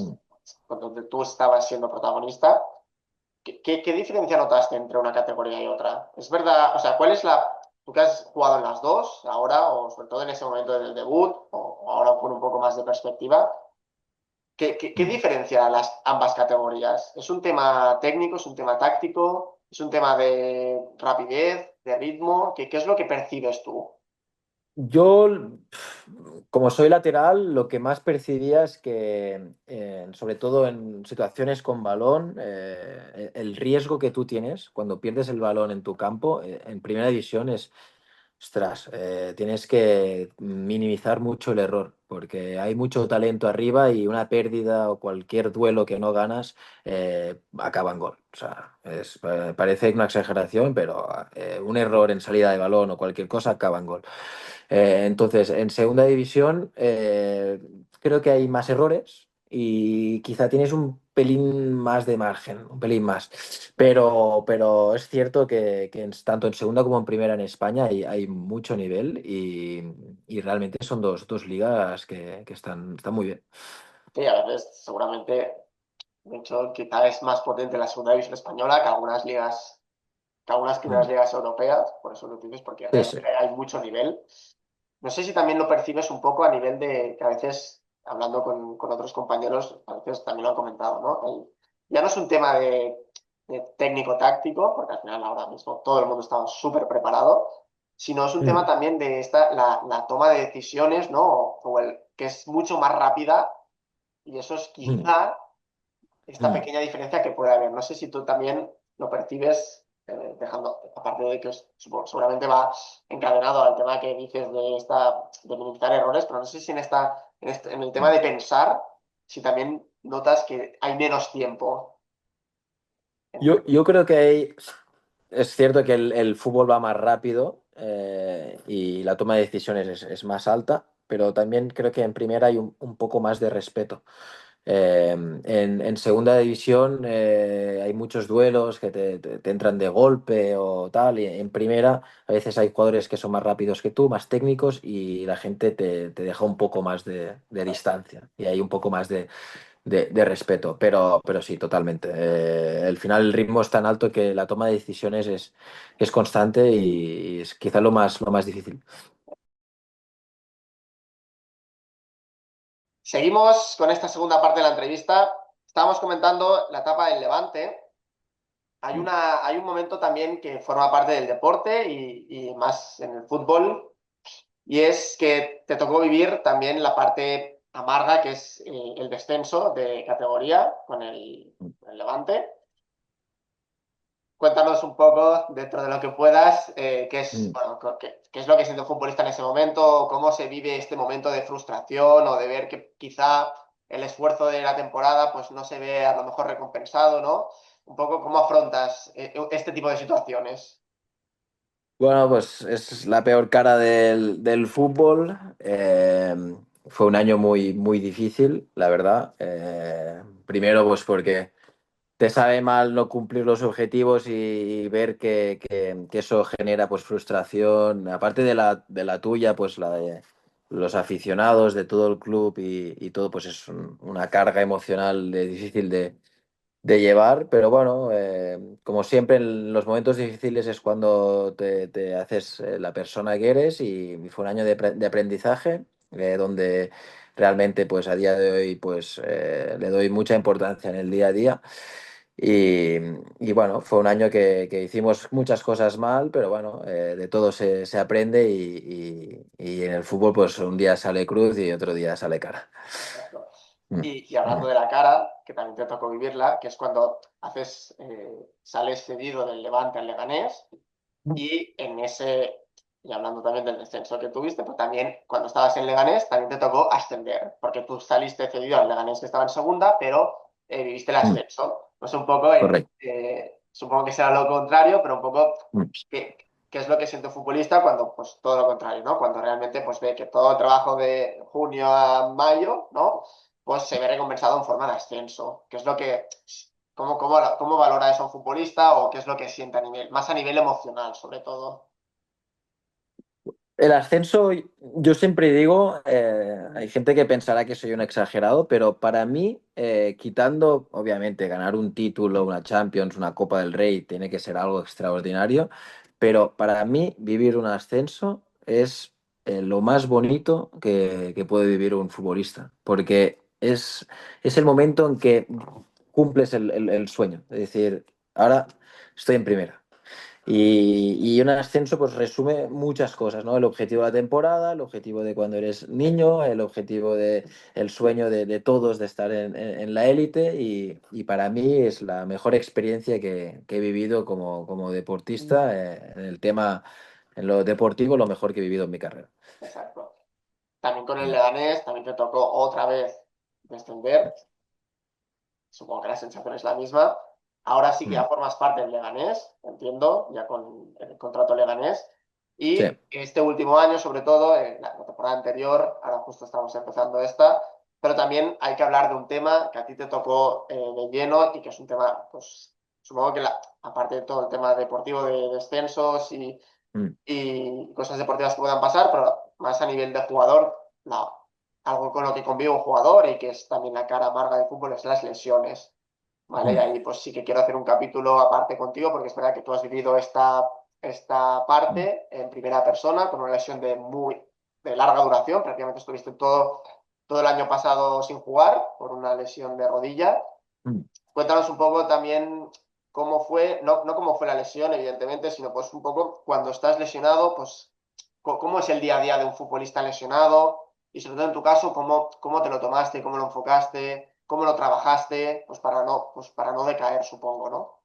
Mm. donde tú estabas siendo protagonista. ¿Qué diferencia notaste entre una categoría y otra? Es verdad, o sea, ¿cuál es la... Tú que has jugado en las dos, ahora, o sobre todo en ese momento del debut, o ahora con un poco más de perspectiva, ¿qué Mm. diferencia las ambas categorías? ¿Es un tema técnico, es un tema táctico, es un tema de rapidez, de ritmo? ¿Qué es lo que percibes tú? Yo, como soy lateral, lo que más percibía es que, sobre todo en situaciones con balón, el riesgo que tú tienes cuando pierdes el balón en tu campo, en primera división es, ostras, tienes que minimizar mucho el error, porque hay mucho talento arriba y una pérdida o cualquier duelo que no ganas acaba en gol. O sea, parece una exageración, pero un error en salida de balón o cualquier cosa acaba en gol. Entonces, en segunda división creo que hay más errores y quizá tienes un pelín más de margen, un pelín más. Pero es cierto que tanto en segunda como en primera en España hay mucho nivel y realmente son dos ligas que están muy bien. Sí, a veces seguramente, de hecho, quizá es más potente la segunda división española que algunas primeras Mm. ligas europeas, por eso lo dices, porque Sí, sí. realmente hay mucho nivel. No sé si también lo percibes un poco a nivel de que a veces, hablando con otros compañeros, a veces también lo han comentado, ¿no? Ya no es un tema de técnico-táctico, porque al final ahora mismo todo el mundo está súper preparado, sino es un tema Mm. también de la toma de decisiones, ¿no? Que es mucho más rápida y eso es Mm. quizá esta Mm. pequeña diferencia que puede haber. No sé si tú también lo percibes, dejando, aparte de que seguramente va encadenado al tema que dices de minimizar errores, pero no sé si en el tema Mm. de pensar, si también notas que hay menos tiempo. Yo creo que es cierto que el fútbol va más rápido y la toma de decisiones es más alta, pero también creo que en primera hay un poco más de respeto. En segunda división hay muchos duelos que te entran de golpe o tal, y en primera a veces hay jugadores que son más rápidos que tú, más técnicos, y la gente te deja un poco más de distancia y hay un poco más de respeto, pero sí, totalmente. Al final el ritmo es tan alto que la toma de decisiones es constante y es quizá lo más difícil. Seguimos con esta segunda parte de la entrevista. Estábamos comentando la etapa del Levante. Hay un momento también que forma parte del deporte y más en el fútbol. Y es que te tocó vivir también la parte amarga, que es el descenso de categoría con el Levante. Cuéntanos un poco, dentro de lo que puedas, Mm. bueno, qué es lo que siente un futbolista en ese momento, cómo se vive este momento de frustración o de ver que quizá el esfuerzo de la temporada pues no se ve a lo mejor recompensado, ¿no? Un poco cómo afrontas este tipo de situaciones. Bueno, pues es la peor cara del fútbol. Fue un año muy, muy difícil, la verdad. Primero, pues porque te sabe mal no cumplir los objetivos y ver que eso genera pues frustración, aparte de la tuya, pues la de los aficionados, de todo el club y todo, pues es una carga emocional difícil de llevar, pero bueno, como siempre en los momentos difíciles es cuando te haces la persona que eres y fue un año de aprendizaje donde realmente pues a día de hoy pues le doy mucha importancia en el día a día y, y bueno, fue un año que hicimos muchas cosas mal, pero bueno, de todo se aprende y en el fútbol pues un día sale cruz y otro día sale cara. Exacto. Mm, Y hablando de la cara, que también te tocó vivirla, que es cuando sales cedido del Levante al Leganés. mm. Y y hablando también del descenso que tuviste, pues también cuando estabas en Leganés también te tocó ascender, porque tú saliste cedido al Leganés que estaba en segunda, pero viviste el Mm, ascenso. Pues un poco, correcto. supongo que será lo contrario, pero un poco Mm. qué es lo que siente un futbolista cuando, pues todo lo contrario, ¿no? Cuando realmente pues ve que todo el trabajo de junio a mayo, ¿no? Pues se ve recompensado en forma de ascenso, que es lo que ¿cómo valora eso un futbolista o qué es lo que siente más a nivel emocional, sobre todo? El ascenso, yo siempre digo, hay gente que pensará que soy un exagerado, pero para mí, quitando, obviamente, ganar un título, una Champions, una Copa del Rey, tiene que ser algo extraordinario, pero para mí vivir un ascenso es lo más bonito que puede vivir un futbolista, porque es el momento en que cumples el sueño, es decir, ahora estoy en primera. Y un ascenso pues resume muchas cosas, ¿no? El objetivo de la temporada, el objetivo de cuando eres niño, el objetivo de el sueño de todos de estar en la élite y para mí es la mejor experiencia que he vivido como deportista en el tema, en lo deportivo, lo mejor que he vivido en mi carrera. Exacto. También con el Mm. Leganés, también te tocó otra vez descender. Supongo que la sensación es la misma. Ahora sí que ya Mm. formas parte del Leganés, entiendo, ya con el contrato Leganés. Sí. Y este último año, sobre todo, en la temporada anterior, ahora justo estamos empezando esta, pero también hay que hablar de un tema que a ti te tocó de lleno y que es un tema, pues, supongo que aparte de todo el tema deportivo de descensos Mm. y cosas deportivas que puedan pasar, pero más a nivel de jugador, algo con lo que convive un jugador y que es también la cara amarga del fútbol es las lesiones, ¿vale? Y Mm. ahí pues sí que quiero hacer un capítulo aparte contigo porque es verdad que tú has vivido esta Mm. parte en primera persona con una lesión de larga duración, prácticamente estuviste todo el año pasado sin jugar por una lesión de rodilla. Mm. Cuéntanos un poco también cómo fue, no cómo fue la lesión, evidentemente, sino pues un poco cuando estás lesionado, pues cómo es el día a día de un futbolista lesionado y sobre todo en tu caso, cómo te lo tomaste, cómo lo enfocaste, cómo lo trabajaste, pues para no decaer, supongo, ¿no?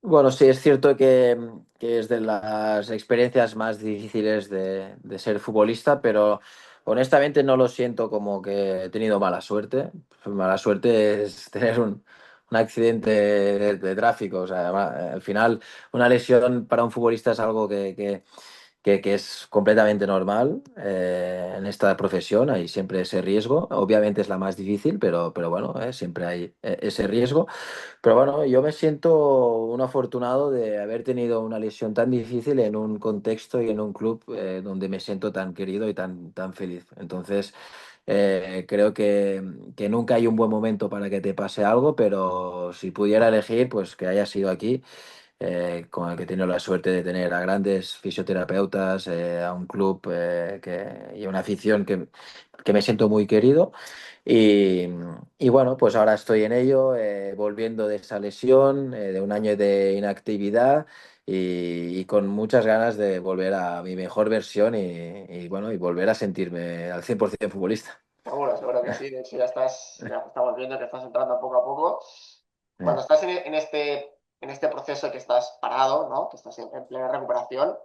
Bueno, sí, es cierto que es de las experiencias más difíciles de ser futbolista, pero honestamente no lo siento como que he tenido mala suerte. Mala suerte es tener un accidente de tráfico. O sea, al final, una lesión para un futbolista es algo que es completamente normal en esta profesión. Hay siempre ese riesgo. Obviamente es la más difícil, pero bueno, siempre hay ese riesgo. Pero bueno, yo me siento un afortunado de haber tenido una lesión tan difícil en un contexto y en un club donde me siento tan querido y tan feliz. Entonces, creo que nunca hay un buen momento para que te pase algo, pero si pudiera elegir, pues que haya sido aquí, con el que he tenido la suerte de tener a grandes fisioterapeutas, a un club y una afición que me siento muy querido. Y, y bueno, pues ahora estoy en ello, volviendo de esa lesión, de un año de inactividad y con muchas ganas de volver a mi mejor versión y bueno, y volver a sentirme al 100% futbolista. Seguro, seguro que sí. De hecho, ya estamos viendo que estás entrando poco a poco. Eh, Cuando estás en en este proceso que estás parado, ¿no? Que estás en plena recuperación,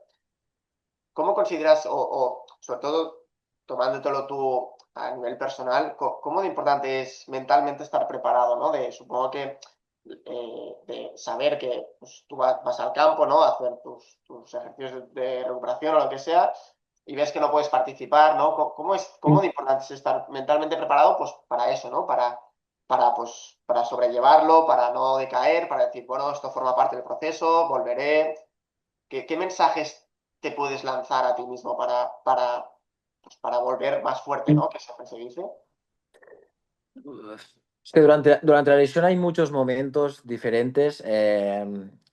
¿cómo consideras, sobre todo tomándotelo tú a nivel personal, cómo de importante es mentalmente estar preparado, ¿no? Supongo que de saber que pues, tú vas al campo, ¿no? A hacer tus ejercicios de recuperación o lo que sea, y ves que no puedes participar, ¿no? ¿Cómo de importante es estar mentalmente preparado, pues, para eso, ¿no? Pues, para sobrellevarlo, para no decaer, para decir, bueno, esto forma parte del proceso, volveré. ¿Qué mensajes te puedes lanzar a ti mismo pues, para volver más fuerte, ¿no? Que siempre se dice. Es que durante la lesión hay muchos momentos diferentes.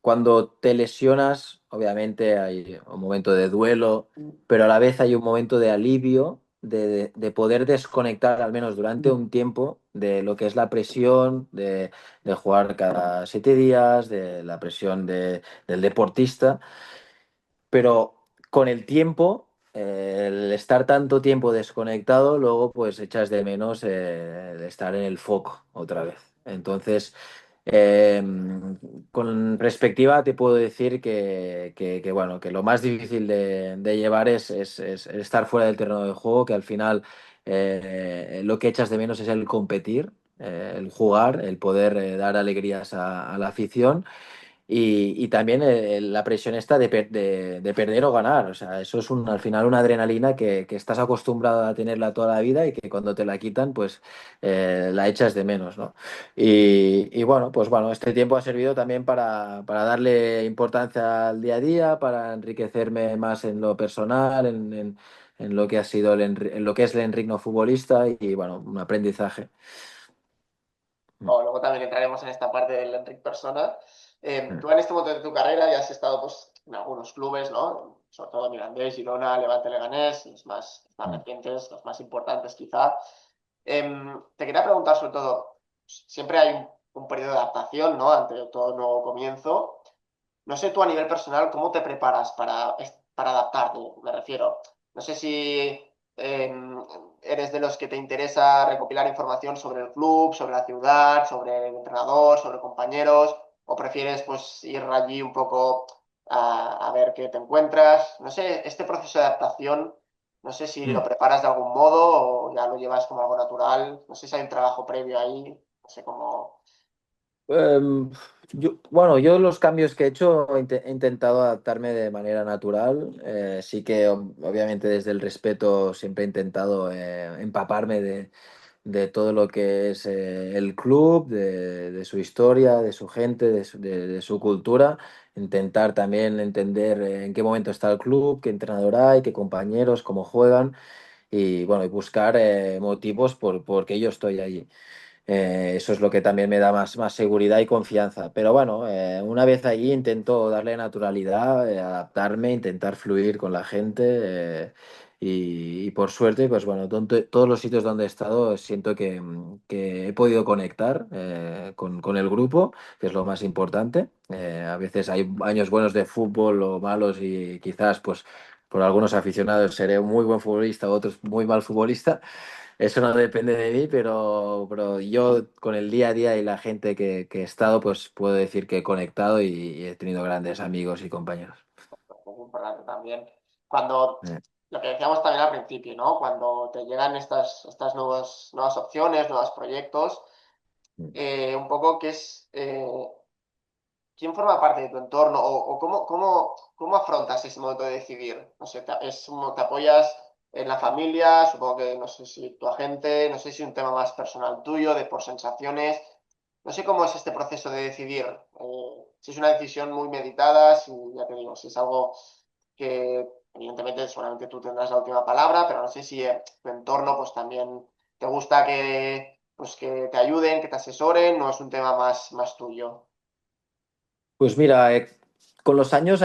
Cuando te lesionas, obviamente hay un momento de duelo, pero a la vez hay un momento de alivio, de poder desconectar, al menos durante un tiempo, de lo que es la presión de jugar cada 7 días, de la presión del deportista. Pero con el tiempo, el estar tanto tiempo desconectado, luego pues echas de menos el estar en el foco otra vez. Entonces, eh, con perspectiva te puedo decir bueno, que lo más difícil de llevar es estar fuera del terreno de juego, que al final lo que echas de menos es el competir, el jugar, el poder dar alegrías a la afición y también la presión esta de perder o ganar. O sea, eso es al final una adrenalina que estás acostumbrado a tenerla toda la vida y que cuando te la quitan, pues la echas de menos, ¿no? Y bueno, pues bueno, este tiempo ha servido también para darle importancia al día a día, para enriquecerme más en lo personal, en lo que ha sido en lo que es el Enric no futbolista y bueno, un aprendizaje. O luego también entraremos en esta parte del Enric Persona. Tú en este momento de tu carrera ya has estado pues, en algunos clubes, ¿no? Sobre todo Mirandés, Girona, Levante, Leganés, los más recientes, los más importantes quizá. Te quería preguntar sobre todo, siempre hay un periodo de adaptación, ¿no? Ante todo nuevo comienzo. No sé tú a nivel personal cómo te preparas para adaptarte, me refiero. No sé si eres de los que te interesa recopilar información sobre el club, sobre la ciudad, sobre el entrenador, sobre compañeros, o prefieres pues ir allí un poco a ver qué te encuentras. No sé, este proceso de adaptación, no sé si lo Mm. preparas de algún modo o ya lo llevas como algo natural. No sé si hay un trabajo previo ahí, no sé cómo. Em, bueno, yo los cambios que he hecho he intentado adaptarme de manera natural. Sí que obviamente desde el respeto siempre he intentado empaparme de todo lo que es el club, de su historia, de su gente, de su cultura. Intentar también entender en qué momento está el club, qué entrenador hay, qué compañeros, cómo juegan y bueno, y buscar motivos por qué yo estoy allí. Eso es lo que también me da más seguridad y confianza. Pero bueno, una vez allí intento darle naturalidad, adaptarme, intentar fluir con la gente y por suerte, pues bueno, todos los sitios donde he estado siento que he podido conectar con el grupo, que es lo más importante. A veces hay años buenos de fútbol o malos y quizás pues por algunos aficionados seré un muy buen futbolista, otros muy mal futbolista. Eso no depende de mí, pero yo con el día a día y la gente que he estado, pues puedo decir que he conectado y he tenido grandes amigos y compañeros. Muy importante también. Cuando, Eh, lo que decíamos también al principio, ¿no? Cuando te llegan estas nuevas opciones, nuevos proyectos, un poco que es, ¿quién forma parte de tu entorno o cómo afrontas ese momento de decidir? No sé, te apoyas en la familia, supongo que no sé si tu agente, no sé si un tema más personal tuyo, de por sensaciones. No sé cómo es este proceso de decidir. Si es una decisión muy meditada, si ya te digo, si es algo que evidentemente seguramente tú tendrás la última palabra, pero no sé si tu entorno pues también te gusta que te ayuden, que te asesoren, no es un tema más tuyo. Pues mira, con los años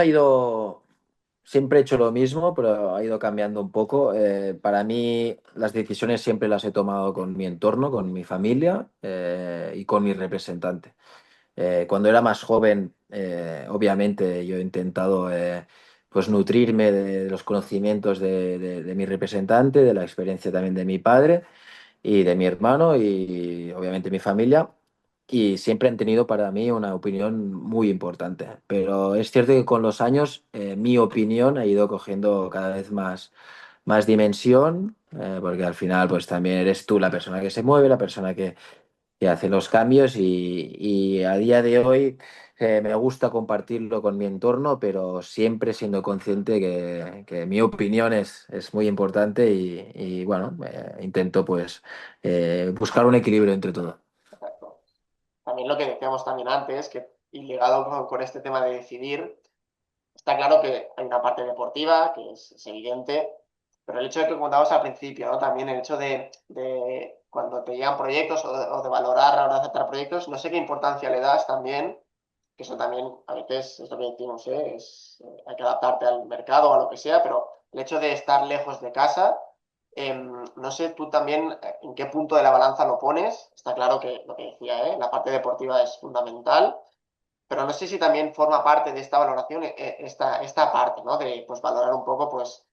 siempre he hecho lo mismo, pero ha ido cambiando un poco. Para mí las decisiones siempre las he tomado con mi entorno, con mi familia y con mi representante. Cuando era más joven, obviamente yo he intentado pues nutrirme de los conocimientos de mi representante, de la experiencia también de mi padre y de mi hermano y obviamente mi familia. y siempre han tenido para mí una opinión muy importante. Pero es cierto que con los años mi opinión ha ido cogiendo cada vez más dimensión, porque al final pues también eres tú la persona que se mueve, la persona que hace los cambios y a día de hoy me gusta compartirlo con mi entorno, pero siempre siendo consciente que mi opinión es muy importante y, bueno, intento pues buscar un equilibrio entre todo. Exacto. También lo que decíamos también antes, que y ligado con este tema de decidir, está claro que hay una parte deportiva, que es evidente, pero el hecho de que contabas al principio, ¿no? También el hecho de cuando te llegan proyectos o de valorar a la hora de aceptar proyectos, no sé qué importancia le das también, que eso también a veces es lo que decimos, ¿eh? Hay que adaptarte al mercado o a lo que sea, pero el hecho de estar lejos de casa, no sé tú también en qué punto de la balanza lo pones. Está claro que lo que decía, ¿eh? La parte deportiva es fundamental, pero no sé si también forma parte de esta valoración, esta parte, ¿no? De pues valorar un poco pues,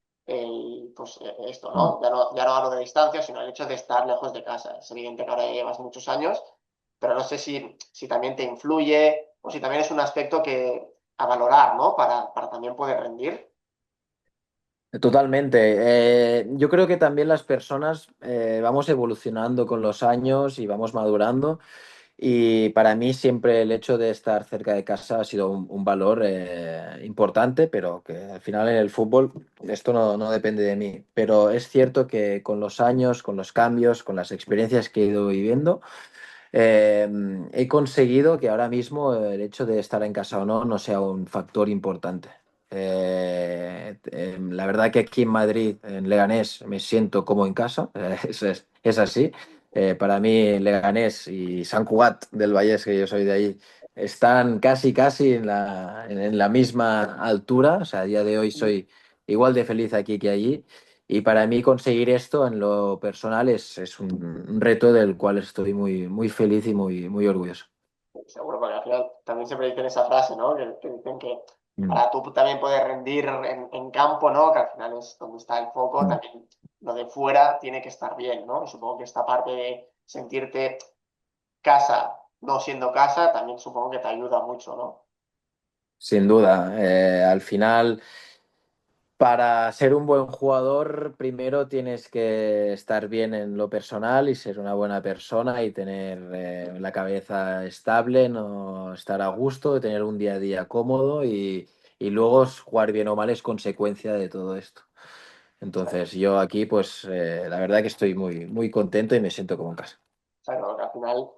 esto, Mm. ¿no? Ya no hablo de distancia, sino el hecho de estar lejos de casa. Es evidente que ahora ya llevas muchos años, pero no sé si también te influye o si también es un aspecto que a valorar, ¿no? Para también poder rendir. Totalmente. Yo creo que también las personas vamos evolucionando con los años y vamos madurando. Y para mí siempre el hecho de estar cerca de casa ha sido un valor importante, pero que al final en el fútbol esto no depende de mí. Pero es cierto que con los años, con los cambios, con las experiencias que he ido viviendo, eh, he conseguido que ahora mismo el hecho de estar en casa o no sea un factor importante. La verdad que aquí en Madrid, en Leganés, me siento como en casa, es así. Para mí, Leganés y Sant Cugat del Vallès, que yo soy de ahí, están casi en la misma altura. O sea, a día de hoy soy igual de feliz aquí que allí. Y para mí conseguir esto en lo personal es un reto del cual estoy muy feliz y muy orgulloso. Seguro, porque al final también siempre dicen esa frase, ¿no? Que dicen que Mm, para tú también poder rendir en campo, ¿no? Que al final es donde está el foco, mm. también lo de fuera tiene que estar bien, ¿no? Y supongo que esta parte de sentirte casa, no siendo casa, también supongo que te ayuda mucho, ¿no? Sin duda, al final, para ser un buen jugador, primero tienes que estar bien en lo personal y ser una buena persona y tener la cabeza estable, no estar a gusto, tener un día a día cómodo y luego jugar bien o mal es consecuencia de todo esto. Entonces, yo aquí, pues, la verdad que estoy muy contento y me siento como en casa. O sea, que al final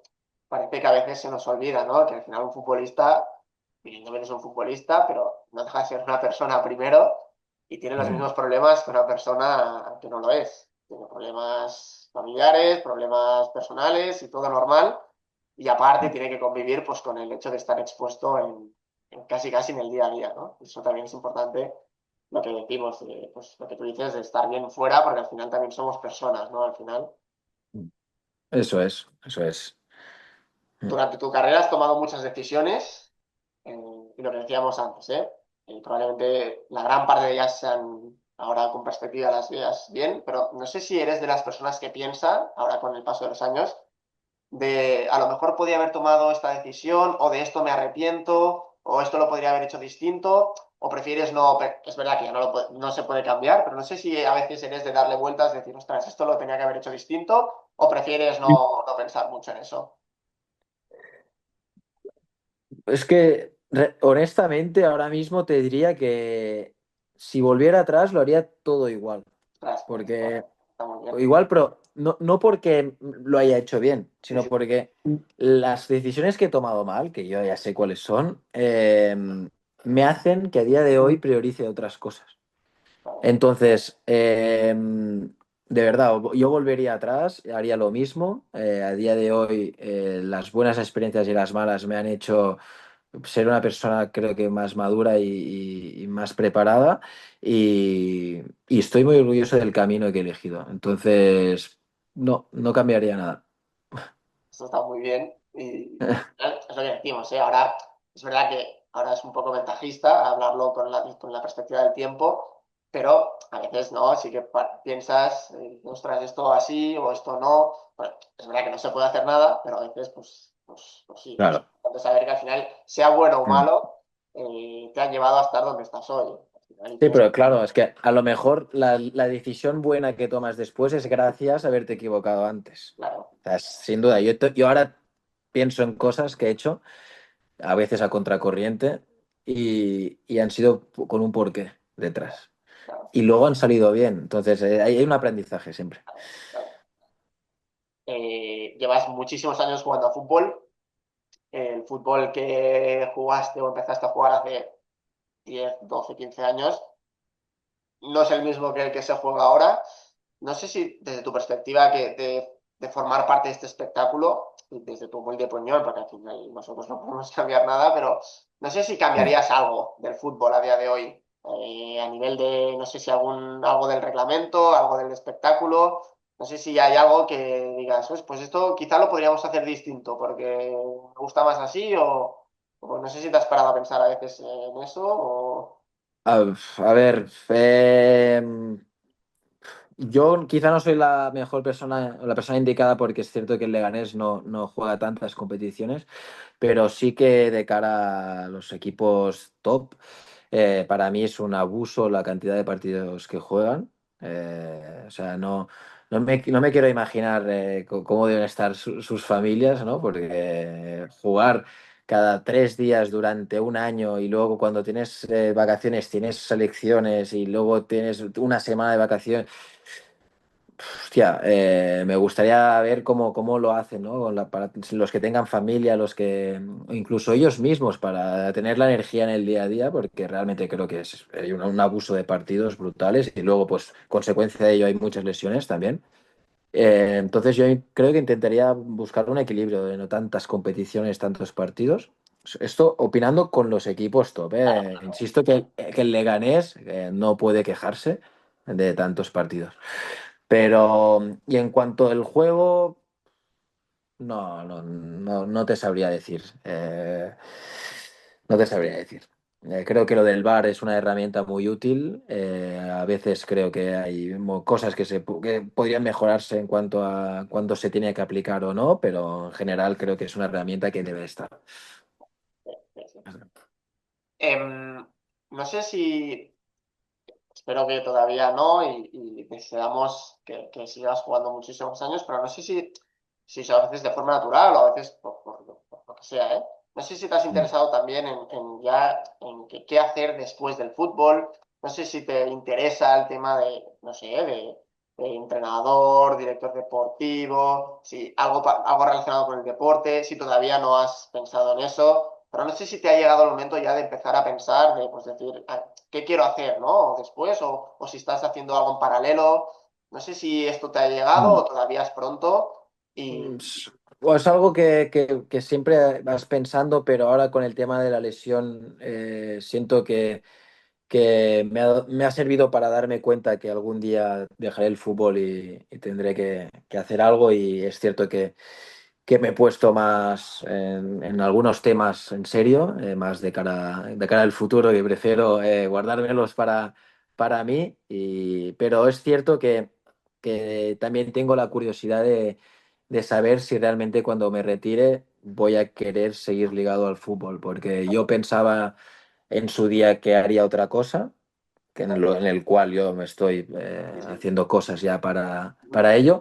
parece que a veces se nos olvida, ¿no? Que al final un futbolista, evidentemente es un futbolista, pero no deja de ser una persona primero y tiene los Mm. mismos problemas que una persona que no lo es. Tiene problemas familiares, problemas personales y todo normal. Y aparte tiene que convivir pues con el hecho de estar expuesto en casi en el día a día, ¿no? Eso también es importante lo que decimos, pues lo que tú dices de estar bien fuera, porque al final también somos personas, ¿no? Al final. Eso es, eso es. Mm. Durante tu carrera has tomado muchas decisiones, y lo que decíamos antes, ¿eh? Probablemente la gran parte de ellas sean, ahora con perspectiva las veas bien, pero no sé si eres de las personas que piensan, ahora con el paso de los años, de a lo mejor podía haber tomado esta decisión, o de esto me arrepiento, o esto lo podría haber hecho distinto, o prefieres no, es verdad que ya no se puede cambiar, pero no sé si a veces eres de darle vueltas, de decir, ostras, esto lo tenía que haber hecho distinto, o prefieres no pensar mucho en eso. Es que, honestamente, ahora mismo te diría que si volviera atrás lo haría todo igual. Ostras, perfecto. Porque, Está muy bien. igual, pero no porque lo haya hecho bien, Sí, sino sí, porque las decisiones que he tomado mal, que yo ya sé cuáles son, me hacen que a día de hoy priorice otras cosas. claro. Entonces, de verdad, yo volvería atrás, haría lo mismo. A día de hoy, las buenas experiencias y las malas me han hecho ser una persona, creo que más madura y más preparada. Y estoy muy orgulloso del camino que he elegido. Entonces, no cambiaría nada. Eso está muy bien. Y es lo que decimos, ¿eh? Ahora, es verdad que ahora es un poco ventajista hablarlo con la perspectiva del tiempo, pero a veces no, sí que piensas, ostras, esto así o esto no. Bueno, es verdad que no se puede hacer nada, pero a veces, pues, pues sí, es Claro. importante saber que al final, sea bueno o Mm. malo, te han llevado a estar donde estás hoy. Al final Sí, tienes pero claro, es que a lo mejor la decisión buena que tomas después es gracias a haberte equivocado antes. claro, O sea, sin duda, yo ahora pienso en cosas que he hecho, a veces a contracorriente, y han sido con un porqué detrás. claro, Y luego han salido bien. Entonces, hay un aprendizaje siempre. claro. Llevas muchísimos años jugando a fútbol. El fútbol que jugaste o empezaste a jugar hace 10, 12, 15 años no es el mismo que el que se juega ahora. No sé si desde tu perspectiva de formar parte de este espectáculo, y desde tu muy de opinión, porque al final nosotros no podemos cambiar nada, pero no sé si Mm. cambiarías algo del fútbol a día de hoy, a nivel de, no sé si algo del reglamento, algo del espectáculo, no sé si hay algo que digas, pues esto quizá lo podríamos hacer distinto, porque me gusta más así, o no sé si te has parado a pensar a veces en eso, o... A ver, yo quizá no soy la mejor persona, o la persona indicada porque es cierto que el Leganés no juega tantas competiciones, pero sí que de cara a los equipos top, para mí es un abuso la cantidad de partidos que juegan. O sea, no me quiero imaginar cómo deben estar sus familias, ¿no? Porque jugar cada 3 días durante un año y luego cuando tienes vacaciones tienes selecciones y luego tienes una semana de vacaciones. Hostia, me gustaría ver cómo lo hacen, ¿no? Para los que tengan familia, o incluso ellos mismos, para tener la energía en el día a día, porque realmente creo que hay un abuso de partidos brutales y luego, pues, consecuencia de ello hay muchas lesiones también. Entonces yo creo que intentaría buscar un equilibrio de no tantas competiciones, tantos partidos. Esto opinando con los equipos top, Claro, ¿eh? Insisto que el Leganés no puede quejarse de tantos partidos. Pero, y en cuanto al juego, no te sabría decir. No te sabría decir. Creo que lo del VAR es una herramienta muy útil. A veces creo que hay cosas que podrían mejorarse en cuanto a cuándo se tiene que aplicar o no, pero en general creo que es una herramienta que debe estar. sí, sí. No sé si, espero que todavía no y deseamos que sigas jugando muchísimos años, pero no sé si eso a veces de forma natural o a veces por lo que sea, ¿eh? No sé si te has Mm. interesado también en ya en qué hacer después del fútbol. No sé si te interesa el tema de, no sé, de entrenador, director deportivo, si algo relacionado con el deporte, si todavía no has pensado en eso. Pero no sé si te ha llegado el momento ya de empezar a pensar, de pues decir, qué quiero hacer, ¿no? Después, o si estás haciendo algo en paralelo. No sé si esto te ha llegado Mm. o todavía es pronto. Mm, Y s- O es algo que siempre vas pensando, pero ahora con el tema de la lesión siento que me ha servido para darme cuenta que algún día dejaré el fútbol y tendré que hacer algo y es cierto que me he puesto más en algunos temas en serio, más de cara al futuro y prefiero guardármelos para mí, pero es cierto que también tengo la curiosidad de saber si realmente cuando me retire voy a querer seguir ligado al fútbol, porque yo pensaba en su día que haría otra cosa, en el cual yo me estoy sí, sí. haciendo cosas ya para ello,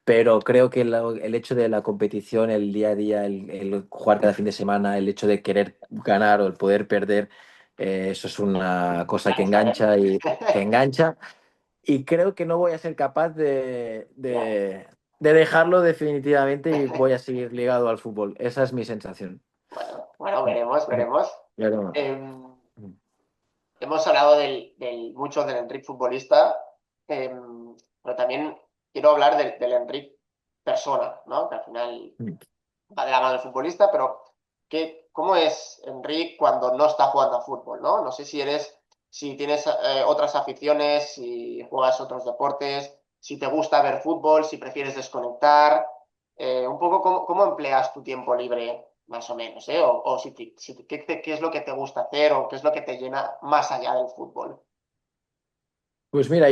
pero creo que el hecho de la competición, el día a día, el jugar cada fin de semana, el hecho de querer ganar o el poder perder, eso es una cosa que Cansa, ¿eh? engancha y que engancha. Y creo que no voy a ser capaz Ya. de dejarlo definitivamente y voy a seguir ligado al fútbol. Esa es mi sensación. Bueno, veremos, veremos. Pero, Em, Hemos hablado mucho del Enric futbolista, pero también quiero hablar del Enric persona, ¿no? Que al final va de la mano del futbolista, pero ¿cómo es Enric cuando no está jugando a fútbol, ¿no? No sé si tienes otras aficiones, si juegas otros deportes, si te gusta ver fútbol, si prefieres desconectar, un poco cómo empleas tu tiempo libre, más o menos, ¿eh? O qué es lo que te gusta hacer o qué es lo que te llena más allá del fútbol. Pues mira,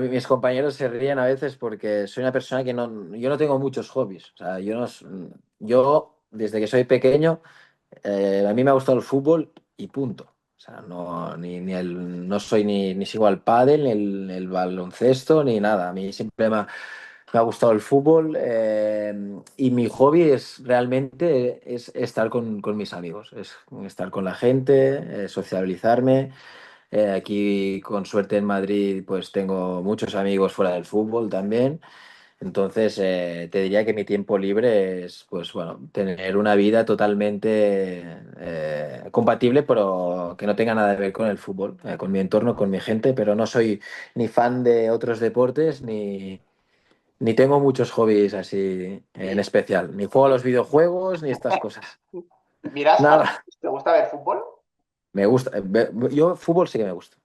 mis compañeros se ríen a veces porque soy una persona que yo no tengo muchos hobbies. O sea, yo desde que soy pequeño, a mí me ha gustado el fútbol y punto. O sea, no soy ni sigo al pádel, ni el baloncesto, ni nada. A mí siempre me ha gustado el fútbol, y mi hobby es realmente es estar con mis amigos, es estar con la gente, sociabilizarme. Aquí, con suerte en Madrid, pues tengo muchos amigos fuera del fútbol también. Entonces, te diría que mi tiempo libre es, pues bueno, tener una vida totalmente compatible, pero que no tenga nada que ver con el fútbol, con mi entorno, con mi gente, pero no soy ni fan de otros deportes, ni tengo muchos hobbies así en ¿Y, especial. Ni juego a los videojuegos, ni estas cosas. miras Nada. partidos? ¿Te gusta ver fútbol? Me gusta. Yo fútbol sí que me gusta.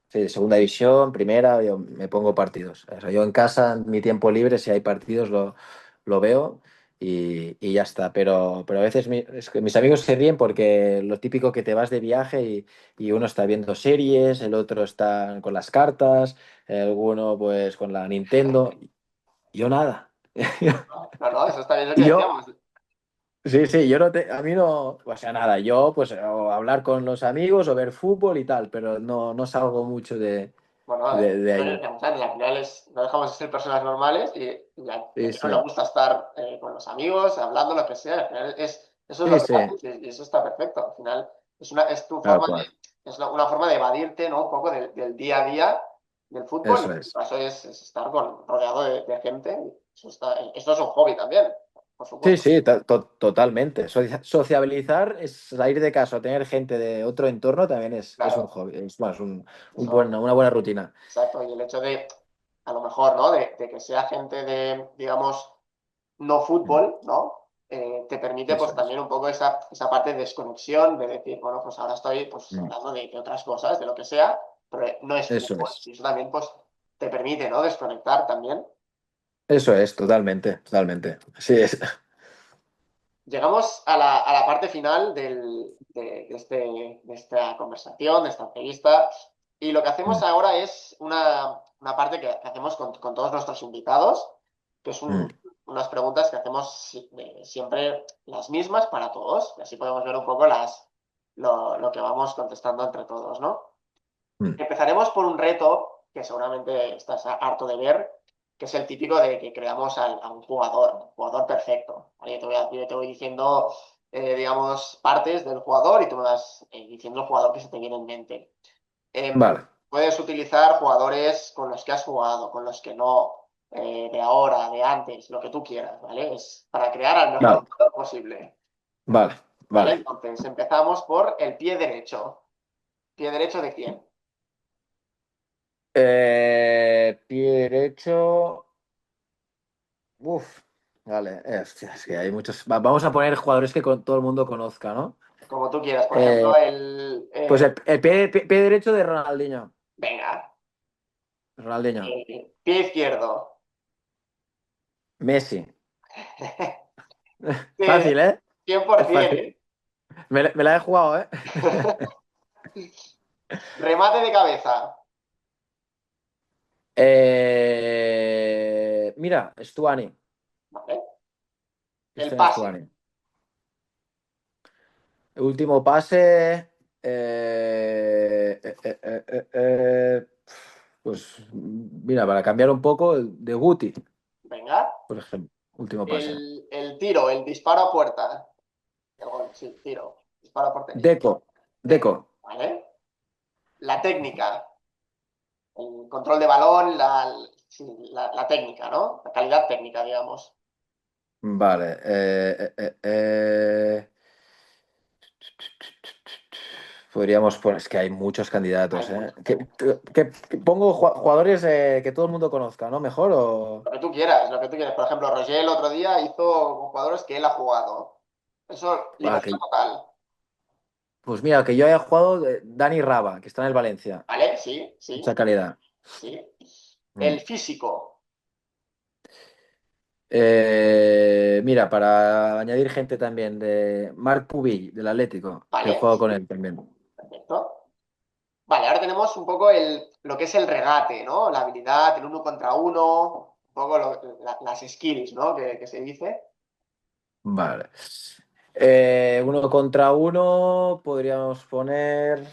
Sí, segunda división, primera, yo me pongo partidos. O sea, yo en casa, en mi tiempo libre, si hay partidos, lo veo y ya está. Pero a veces es que mis amigos se ríen porque lo típico que te vas de viaje y uno está viendo series, el otro está con las cartas, alguno pues con la Nintendo. Yo nada. No, no, eso está bien lo que Y yo, decíamos. sí, sí, a mí no, o sea, nada, yo pues o hablar con los amigos o ver fútbol y tal, pero no salgo mucho Bueno, de es lo que ahí. decíamos antes, al final no dejamos de ser personas normales y a Sí, quien no le sí, gusta estar con los amigos, hablando, lo que sea. Al final eso es lo sí, que sí, haces y eso está perfecto. Al final es tu tal forma cual, es una forma de evadirte, ¿no? Un poco del día a día del fútbol y eso en tu es. caso es estar rodeado de gente. Esto es un hobby también, por Sí, supuesto. sí, totalmente. Sociabilizar, es salir de casa, tener gente de otro entorno también es un Claro, hobby, es más, eso. una buena rutina. Exacto, y el hecho de, a lo mejor, ¿no? De que sea gente de, digamos, no Mm, fútbol, ¿no? Te permite, eso pues, es. también un poco esa parte de desconexión, de decir, bueno, pues ahora estoy, pues, Mm, hablando de otras cosas, de lo que sea, pero no es eso fútbol. es. Y eso también, pues, te permite, ¿no? Desconectar también. Eso es, totalmente, totalmente. Sí, es. Llegamos a la parte final de esta conversación, de esta entrevista, y lo que hacemos Mm, ahora es una parte que hacemos con todos nuestros invitados, que es mm, unas preguntas que hacemos siempre las mismas para todos, y así podemos ver un poco lo que vamos contestando entre todos, ¿no? mm. Empezaremos por un reto que seguramente estás harto de ver, que es el típico de que creamos a un jugador perfecto. ¿Vale? Yo te voy diciendo, digamos, partes del jugador y tú me vas diciendo el jugador que se te viene en mente. Vale, Puedes utilizar jugadores con los que has jugado, con los que no, de ahora, de antes, lo que tú quieras, ¿vale? Es para crear al mejor vale, jugador posible, vale, ¿vale? vale. Entonces, empezamos por el pie derecho. ¿Pie derecho de quién? Pie derecho. Uf, vale. Hostia, es que hay muchos. Vamos a poner jugadores que todo el mundo conozca, ¿no? Como tú quieras. Por ejemplo, Eh, pues el pie derecho de Ronaldinho. venga, Ronaldinho. pie izquierdo. Messi. Eh, Fácil, ¿eh? Es 100%, fácil. Me la he jugado, ¿eh? remate de cabeza. Mira, Stuani. ¿Vale? El Cristian pase. Stuani. Último pase. Pues mira, para cambiar un poco, de Guti, Venga. por ejemplo. Último pase. El tiro, el disparo a puerta. El gol, sí, tiro. Disparo a portería. Deco. Deco. Deco. ¿Vale? La técnica. El control de balón, sí, la técnica, ¿no? La calidad técnica, digamos. Vale. Podríamos poner, es que hay muchos Hay candidatos, ¿eh? mucho, hay mucho. Que pongo jugadores que todo el mundo conozca, ¿no? Mejor o. Lo que tú quieras, lo que tú quieras. Por ejemplo, Roger el otro día hizo con jugadores que él ha jugado. Eso, Ah, libertad total. pues mira, que yo haya jugado Dani Raba, que está en el Valencia. ¿Vale? Sí, sí, Mucha calidad. sí. Mm. El físico. Mira, para añadir gente también de Marc Pubill, del Atlético, que he ¿Vale? jugado con Sí, él también. perfecto. Vale, ahora tenemos un poco lo que es el regate, ¿no? La habilidad, el uno contra uno, un poco las skills, ¿no? Que se dice. Vale. Uno contra uno, podríamos poner.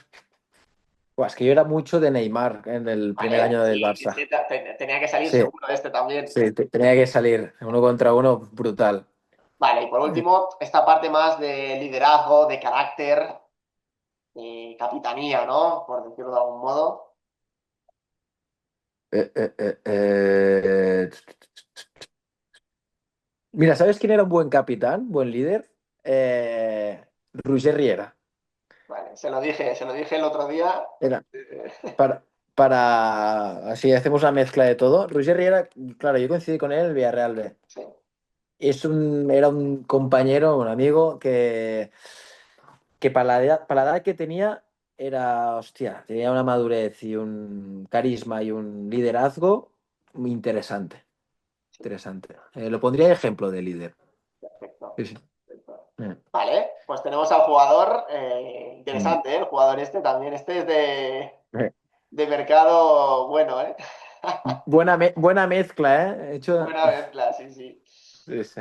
Buah, es que yo era mucho de Neymar en el primer Vale, año del sí, es Barça. que tenía que salir Sí, seguro este también. sí, tenía que salir uno contra uno brutal. Vale, y por último, esta parte más de liderazgo, de carácter, de capitanía, ¿no? Por decirlo de algún modo. Eh, eh, eh, eh, Mira, ¿sabes quién era un buen capitán, buen líder? Roger Riera. Vale, se lo dije el otro día. Era Eh, así hacemos una mezcla de todo. Roger Riera, claro, yo coincidí con él en el Villarreal B. sí, Era un compañero, un amigo que para la edad que tenía era, hostia, tenía una madurez y un carisma y un liderazgo muy interesante. sí, Interesante. Lo pondría de ejemplo de líder. perfecto. Sí, sí. Perfecto. Eh, Vale, pues tenemos al jugador, mm, interesante, ¿eh? El jugador este también, este es eh. de mercado bueno, ¿eh? Buena mezcla, ¿eh? He hecho. Buena mezcla, sí, sí. Sí, sí.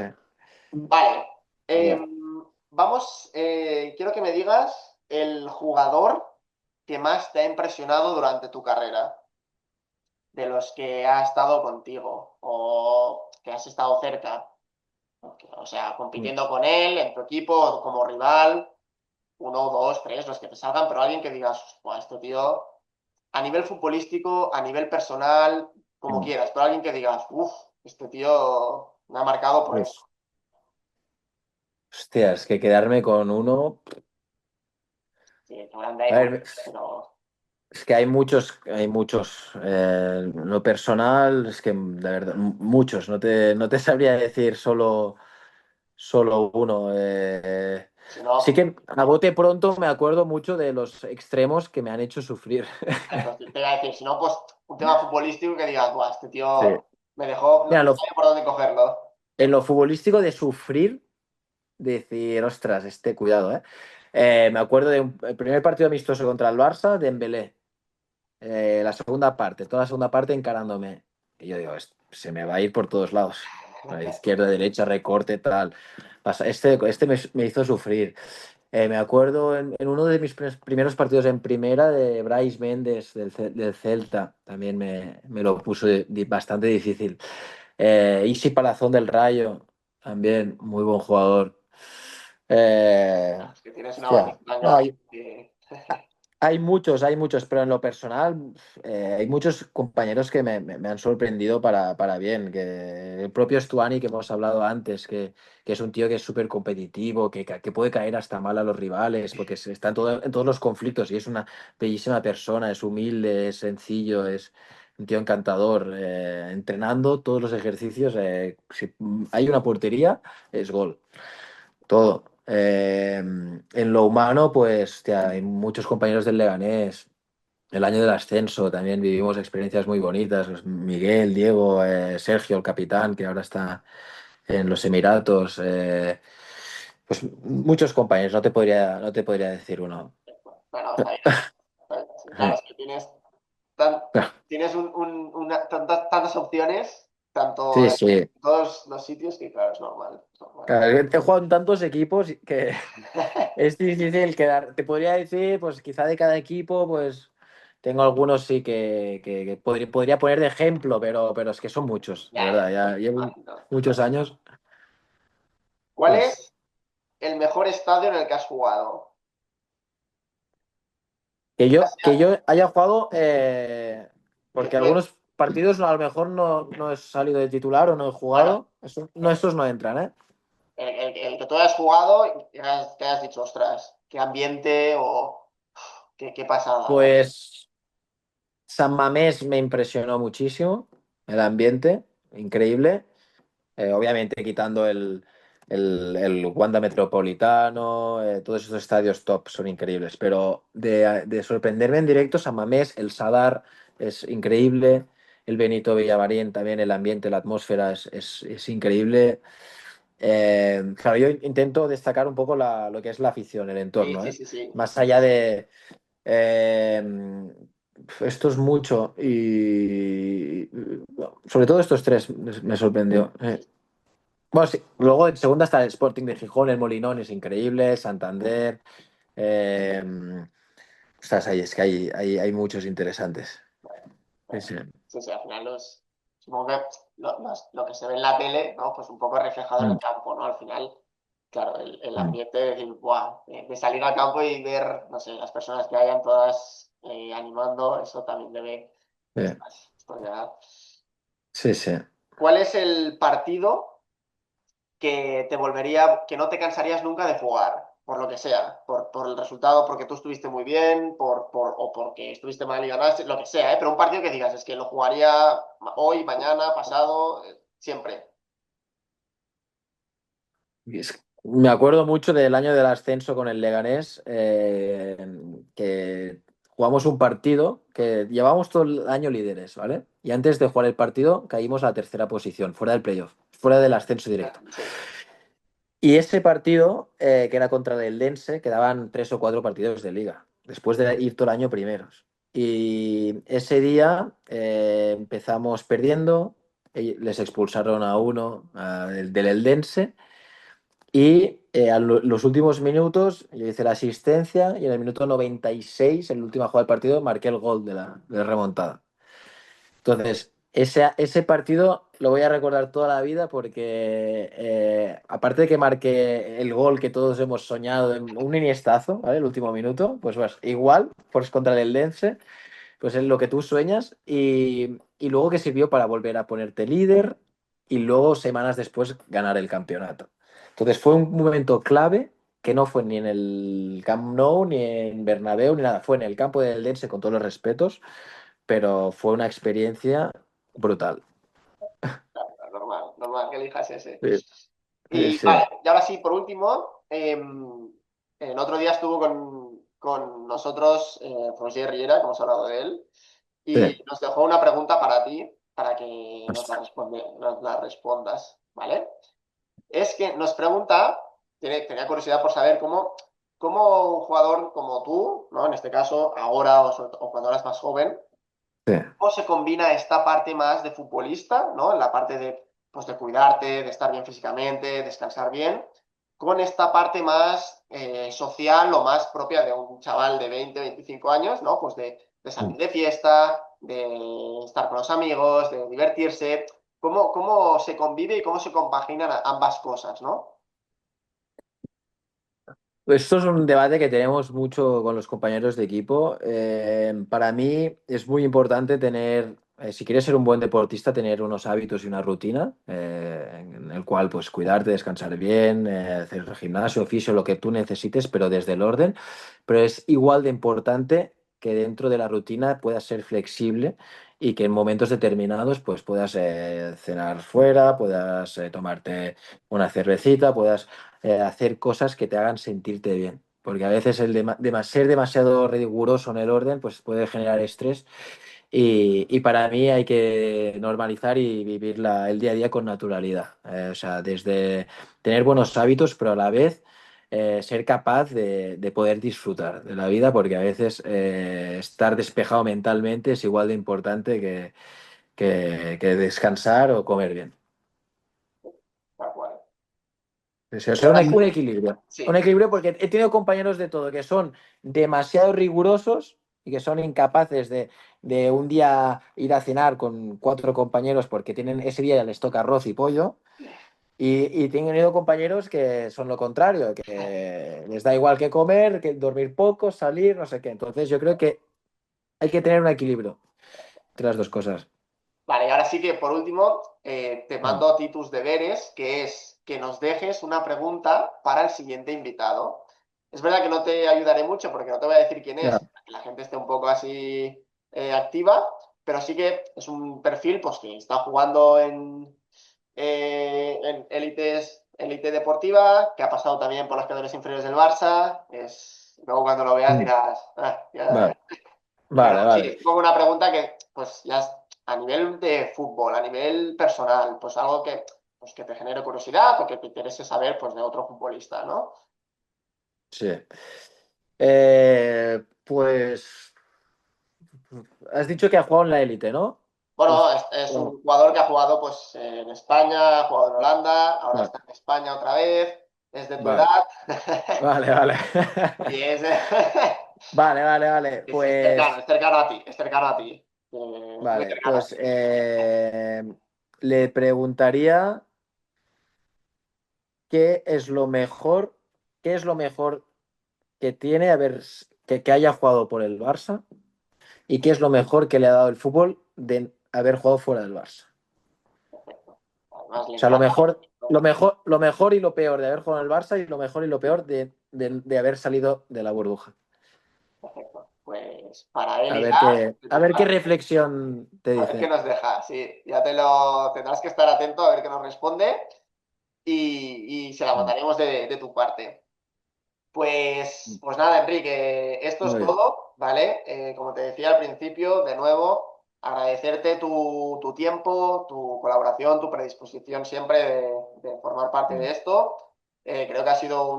Vale, Bueno. vamos, quiero que me digas el jugador que más te ha impresionado durante tu carrera, de los que ha estado contigo o que has estado cerca, o sea, Mm, compitiendo con él, en tu equipo, o como rival, uno, dos, tres, los que te salgan, pero alguien que digas, "Buah, este tío, a nivel futbolístico, a nivel personal, como mm. quieras, pero alguien que digas, uff, este tío me ha marcado por esto. Pues, hostia, es que quedarme con uno. Sí, seguramente hay A muchos, ver, pero es que hay muchos. Lo personal, es que de verdad, muchos. No te sabría decir solo uno. si Sí no, que a bote pronto me acuerdo mucho de los extremos que me han hecho sufrir. pues te iba a decir, si no, pues un tema futbolístico que digas, Buah, este Sí. tío me dejó, no, Mira, no sabía por dónde cogerlo. en lo futbolístico de sufrir, de decir, ostras, cuidado, ¿eh? Me acuerdo el primer partido amistoso contra el Barça, Dembélé. La segunda parte, toda la segunda parte encarándome. Y yo digo, se me va a ir por todos lados. A izquierda, derecha, recorte, tal. Este me hizo sufrir. Me acuerdo en uno de mis primeros partidos en primera de Brais Méndez del Celta. También me lo puso bastante difícil. Isi Palazón del Rayo, también muy buen jugador. Es que tienes un Hostia, abanico tan no, grande hay, que... hay muchos, pero en lo personal hay muchos compañeros que me han sorprendido para bien. Que el propio Stuani que hemos hablado antes, que es un tío que es súper competitivo, que puede caer hasta mal a los rivales, porque está en todos los conflictos y es una bellísima persona, es humilde, es sencillo, es un tío encantador. Entrenando todos los ejercicios, si hay una portería, es gol. Todo. En lo humano, pues, hostia, hay muchos compañeros del Leganés. El año del ascenso también vivimos experiencias muy bonitas. Pues, Miguel, Diego, Sergio, el capitán, que ahora está en los Emiratos. Pues muchos compañeros, no te podría decir uno. Bueno, está bien. Sí, claro, es que tan- tienes tantas opciones, tanto Sí, en sí. todos los sitios, que claro, es normal. Es normal. Claro, he jugado en tantos equipos que es difícil quedar. Te podría decir, pues quizá de cada equipo, pues tengo algunos sí que podría poner de ejemplo, pero es que son muchos, de Ya, ya, verdad. Ya me llevo imagino. muchos años. ¿Cuál Pues, es el mejor estadio en el que has jugado? que Ya yo, que sea yo haya jugado, que porque tú, algunos partidos a lo mejor no he salido de titular o no he bueno, jugado. No, estos no entran, ¿eh? el que tú hayas jugado y que hayas dicho, ostras, qué ambiente o qué pasada, ¿no? Pues San Mamés me impresionó muchísimo, el ambiente, increíble. Obviamente quitando el Wanda Metropolitano, todos esos estadios top son increíbles, pero de sorprenderme en directo, San Mamés, el Sadar es increíble, el Benito Villamarín también, el ambiente, la atmósfera es increíble. Claro, yo intento destacar un poco lo que es la afición, el Sí, entorno, sí, ¿eh? sí, sí. Más allá Eh, Esto es mucho y bueno, sobre todo estos tres me sorprendió. Bueno, sí. Luego en segunda está el Sporting de Gijón, el Molinón es increíble, Santander. eh, Ostras, es que hay muchos interesantes. Sí, sí. Sí, sí, al final supongo que lo que se ve en la tele, ¿no? Pues un poco reflejado en el Mm, campo, ¿no? Al final, claro, el mm, ambiente de decir, ¡buah! De salir al campo y ver, no sé, las personas que hayan todas animando, eso también debe. sí, Ostras, esto ya. sí, sí. ¿Cuál es el partido que te volvería, que no te cansarías nunca de jugar? Por lo que sea, por el resultado, porque tú estuviste muy bien, o porque estuviste mal y ganaste, lo que sea, ¿eh? Pero un partido que digas, es que lo jugaría hoy, mañana, pasado, siempre. Me acuerdo mucho del año del ascenso con el Leganés, que jugamos un partido que llevábamos todo el año líderes, ¿vale? Y antes de jugar el partido caímos a la tercera posición, fuera del playoff, fuera del ascenso directo. Sí, Y ese partido, que era contra el Eldense, quedaban 3 o 4 partidos de liga, después de ir todo el año primeros. Y ese día empezamos perdiendo, les expulsaron a uno del Eldense, y los últimos minutos yo hice la asistencia y en el minuto 96, en la última jugada del partido, marqué el gol de la remontada. Entonces, ese partido lo voy a recordar toda la vida porque, aparte de que marqué el gol que todos hemos soñado, en un iniestazo, ¿vale? El último minuto, pues igual, pues contra el Eldense, pues es lo que tú sueñas y luego que sirvió para volver a ponerte líder y luego semanas después ganar el campeonato. Entonces fue un momento clave que no fue ni en el Camp Nou, ni en Bernabéu, ni nada, fue en el campo del Eldense con todos los respetos, pero fue una experiencia brutal. claro, normal, normal que elijas ese. Sí, sí, Y sí, vale, y ahora sí, por último, el otro día estuvo con nosotros Roger Riera, que hemos hablado de él, sí. y nos dejó una pregunta para ti, para que Hostia. nos la respondas, ¿vale? Es que nos pregunta, tenía curiosidad por saber cómo un jugador como tú, ¿no? En este caso, ahora o cuando eras más joven, Sí. ¿cómo se combina esta parte más de futbolista, ¿no? La parte de, pues, de cuidarte, de estar bien físicamente, descansar bien, con esta parte más social o más propia de un chaval de 20, 25 años, ¿no? Pues de salir de fiesta, de estar con los amigos, de divertirse. ¿Cómo se convive y cómo se compaginan ambas cosas, ¿no? Esto es un debate que tenemos mucho con los compañeros de equipo. Para mí es muy importante tener, si quieres ser un buen deportista, tener unos hábitos y una rutina en el cual pues cuidarte, descansar bien, hacer gimnasio, fisio, lo que tú necesites, pero desde el orden. Pero es igual de importante que dentro de la rutina puedas ser flexible y que en momentos determinados pues puedas cenar fuera, puedas tomarte una cervecita, puedas hacer cosas que te hagan sentirte bien. Porque a veces ser demasiado riguroso en el orden pues puede generar estrés y para mí hay que normalizar y vivir el día a día con naturalidad. O sea, desde tener buenos hábitos, pero a la vez ser capaz de poder disfrutar de la vida, porque a veces estar despejado mentalmente es igual de importante que descansar o comer bien. Tal cual. O sea, Y ser un, ahora un sí, equilibrio. Un sí. equilibrio porque he tenido compañeros de todo que son demasiado rigurosos y que son incapaces de un día ir a cenar con 4 compañeros porque ese día les toca arroz y pollo. Y he tenido compañeros que son lo contrario, que les da igual que comer, que dormir poco, salir, no sé qué. Entonces yo creo que hay que tener un equilibrio entre las dos cosas. Vale, y ahora sí que por último te Mm. mando a ti tus deberes, que es que nos dejes una pregunta para el siguiente invitado. Es verdad que no te ayudaré mucho porque no te voy a decir quién es, Ya. para que la gente esté un poco así activa, pero sí que es un perfil pues, que está jugando en élite deportiva, que ha pasado también por las categorías inferiores del Barça. Luego cuando lo veas Mm. dirás, "Ah, ya". Vale, Pero vale, sí, vale. es como una pregunta que, pues ya a nivel de fútbol, a nivel personal, pues algo pues, que te genere curiosidad o que te interese saber pues, de otro futbolista, ¿no? Sí. Pues has dicho que ha jugado en la élite, ¿no? Pues, Bueno, es bueno, un jugador que ha jugado pues, en España, ha jugado en Holanda, ahora vale, está en España otra vez, es de tu edad. vale, vale, vale. Y es, Vale, vale, vale. es cercano, Pues, es cercano a ti, es cercano a ti. Muy vale, cercano a pues ti. le preguntaría qué es lo mejor, qué es lo mejor que tiene que haya jugado por el Barça y qué es lo mejor que le ha dado el fútbol de haber jugado fuera del Barça. Además, le O sea, lo encanta. mejor, lo mejor y lo peor de haber jugado en el Barça y lo mejor y lo peor de haber salido de la burbuja. Perfecto. Pues para él irá de A tu ver qué parte. reflexión te A ver qué dice. nos deja. Sí, ya te lo tendrás que estar atento a ver qué nos responde y se la Mm, mandaremos de tu parte. Pues nada, Enrique, esto es Muy bien. todo, ¿vale? Como te decía al principio, de nuevo, agradecerte tu tiempo, tu colaboración, tu predisposición siempre de formar parte Mm, de esto. Creo que ha sido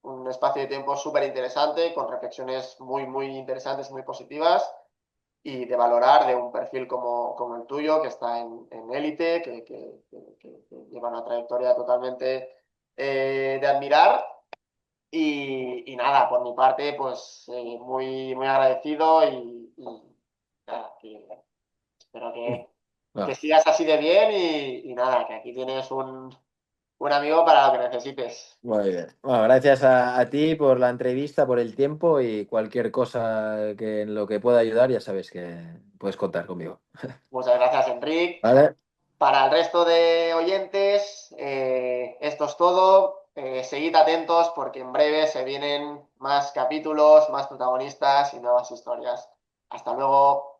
un espacio de tiempo súper interesante, con reflexiones muy, muy interesantes y muy positivas, y de valorar de un perfil como el tuyo, que está en élite, que lleva una trayectoria totalmente de admirar. Y nada, por mi parte, pues muy, muy agradecido y nada, espero mm. que Ah, sigas así de bien y nada, que aquí tienes un amigo para lo que necesites. muy bien. Bueno, gracias a ti por la entrevista, por el tiempo y cualquier cosa que en lo que pueda ayudar, ya sabes que puedes contar conmigo. Muchas gracias, Enric. ¿Vale? Para el resto de oyentes, esto es todo. Seguid atentos porque en breve se vienen más capítulos, más protagonistas y nuevas historias. Hasta luego.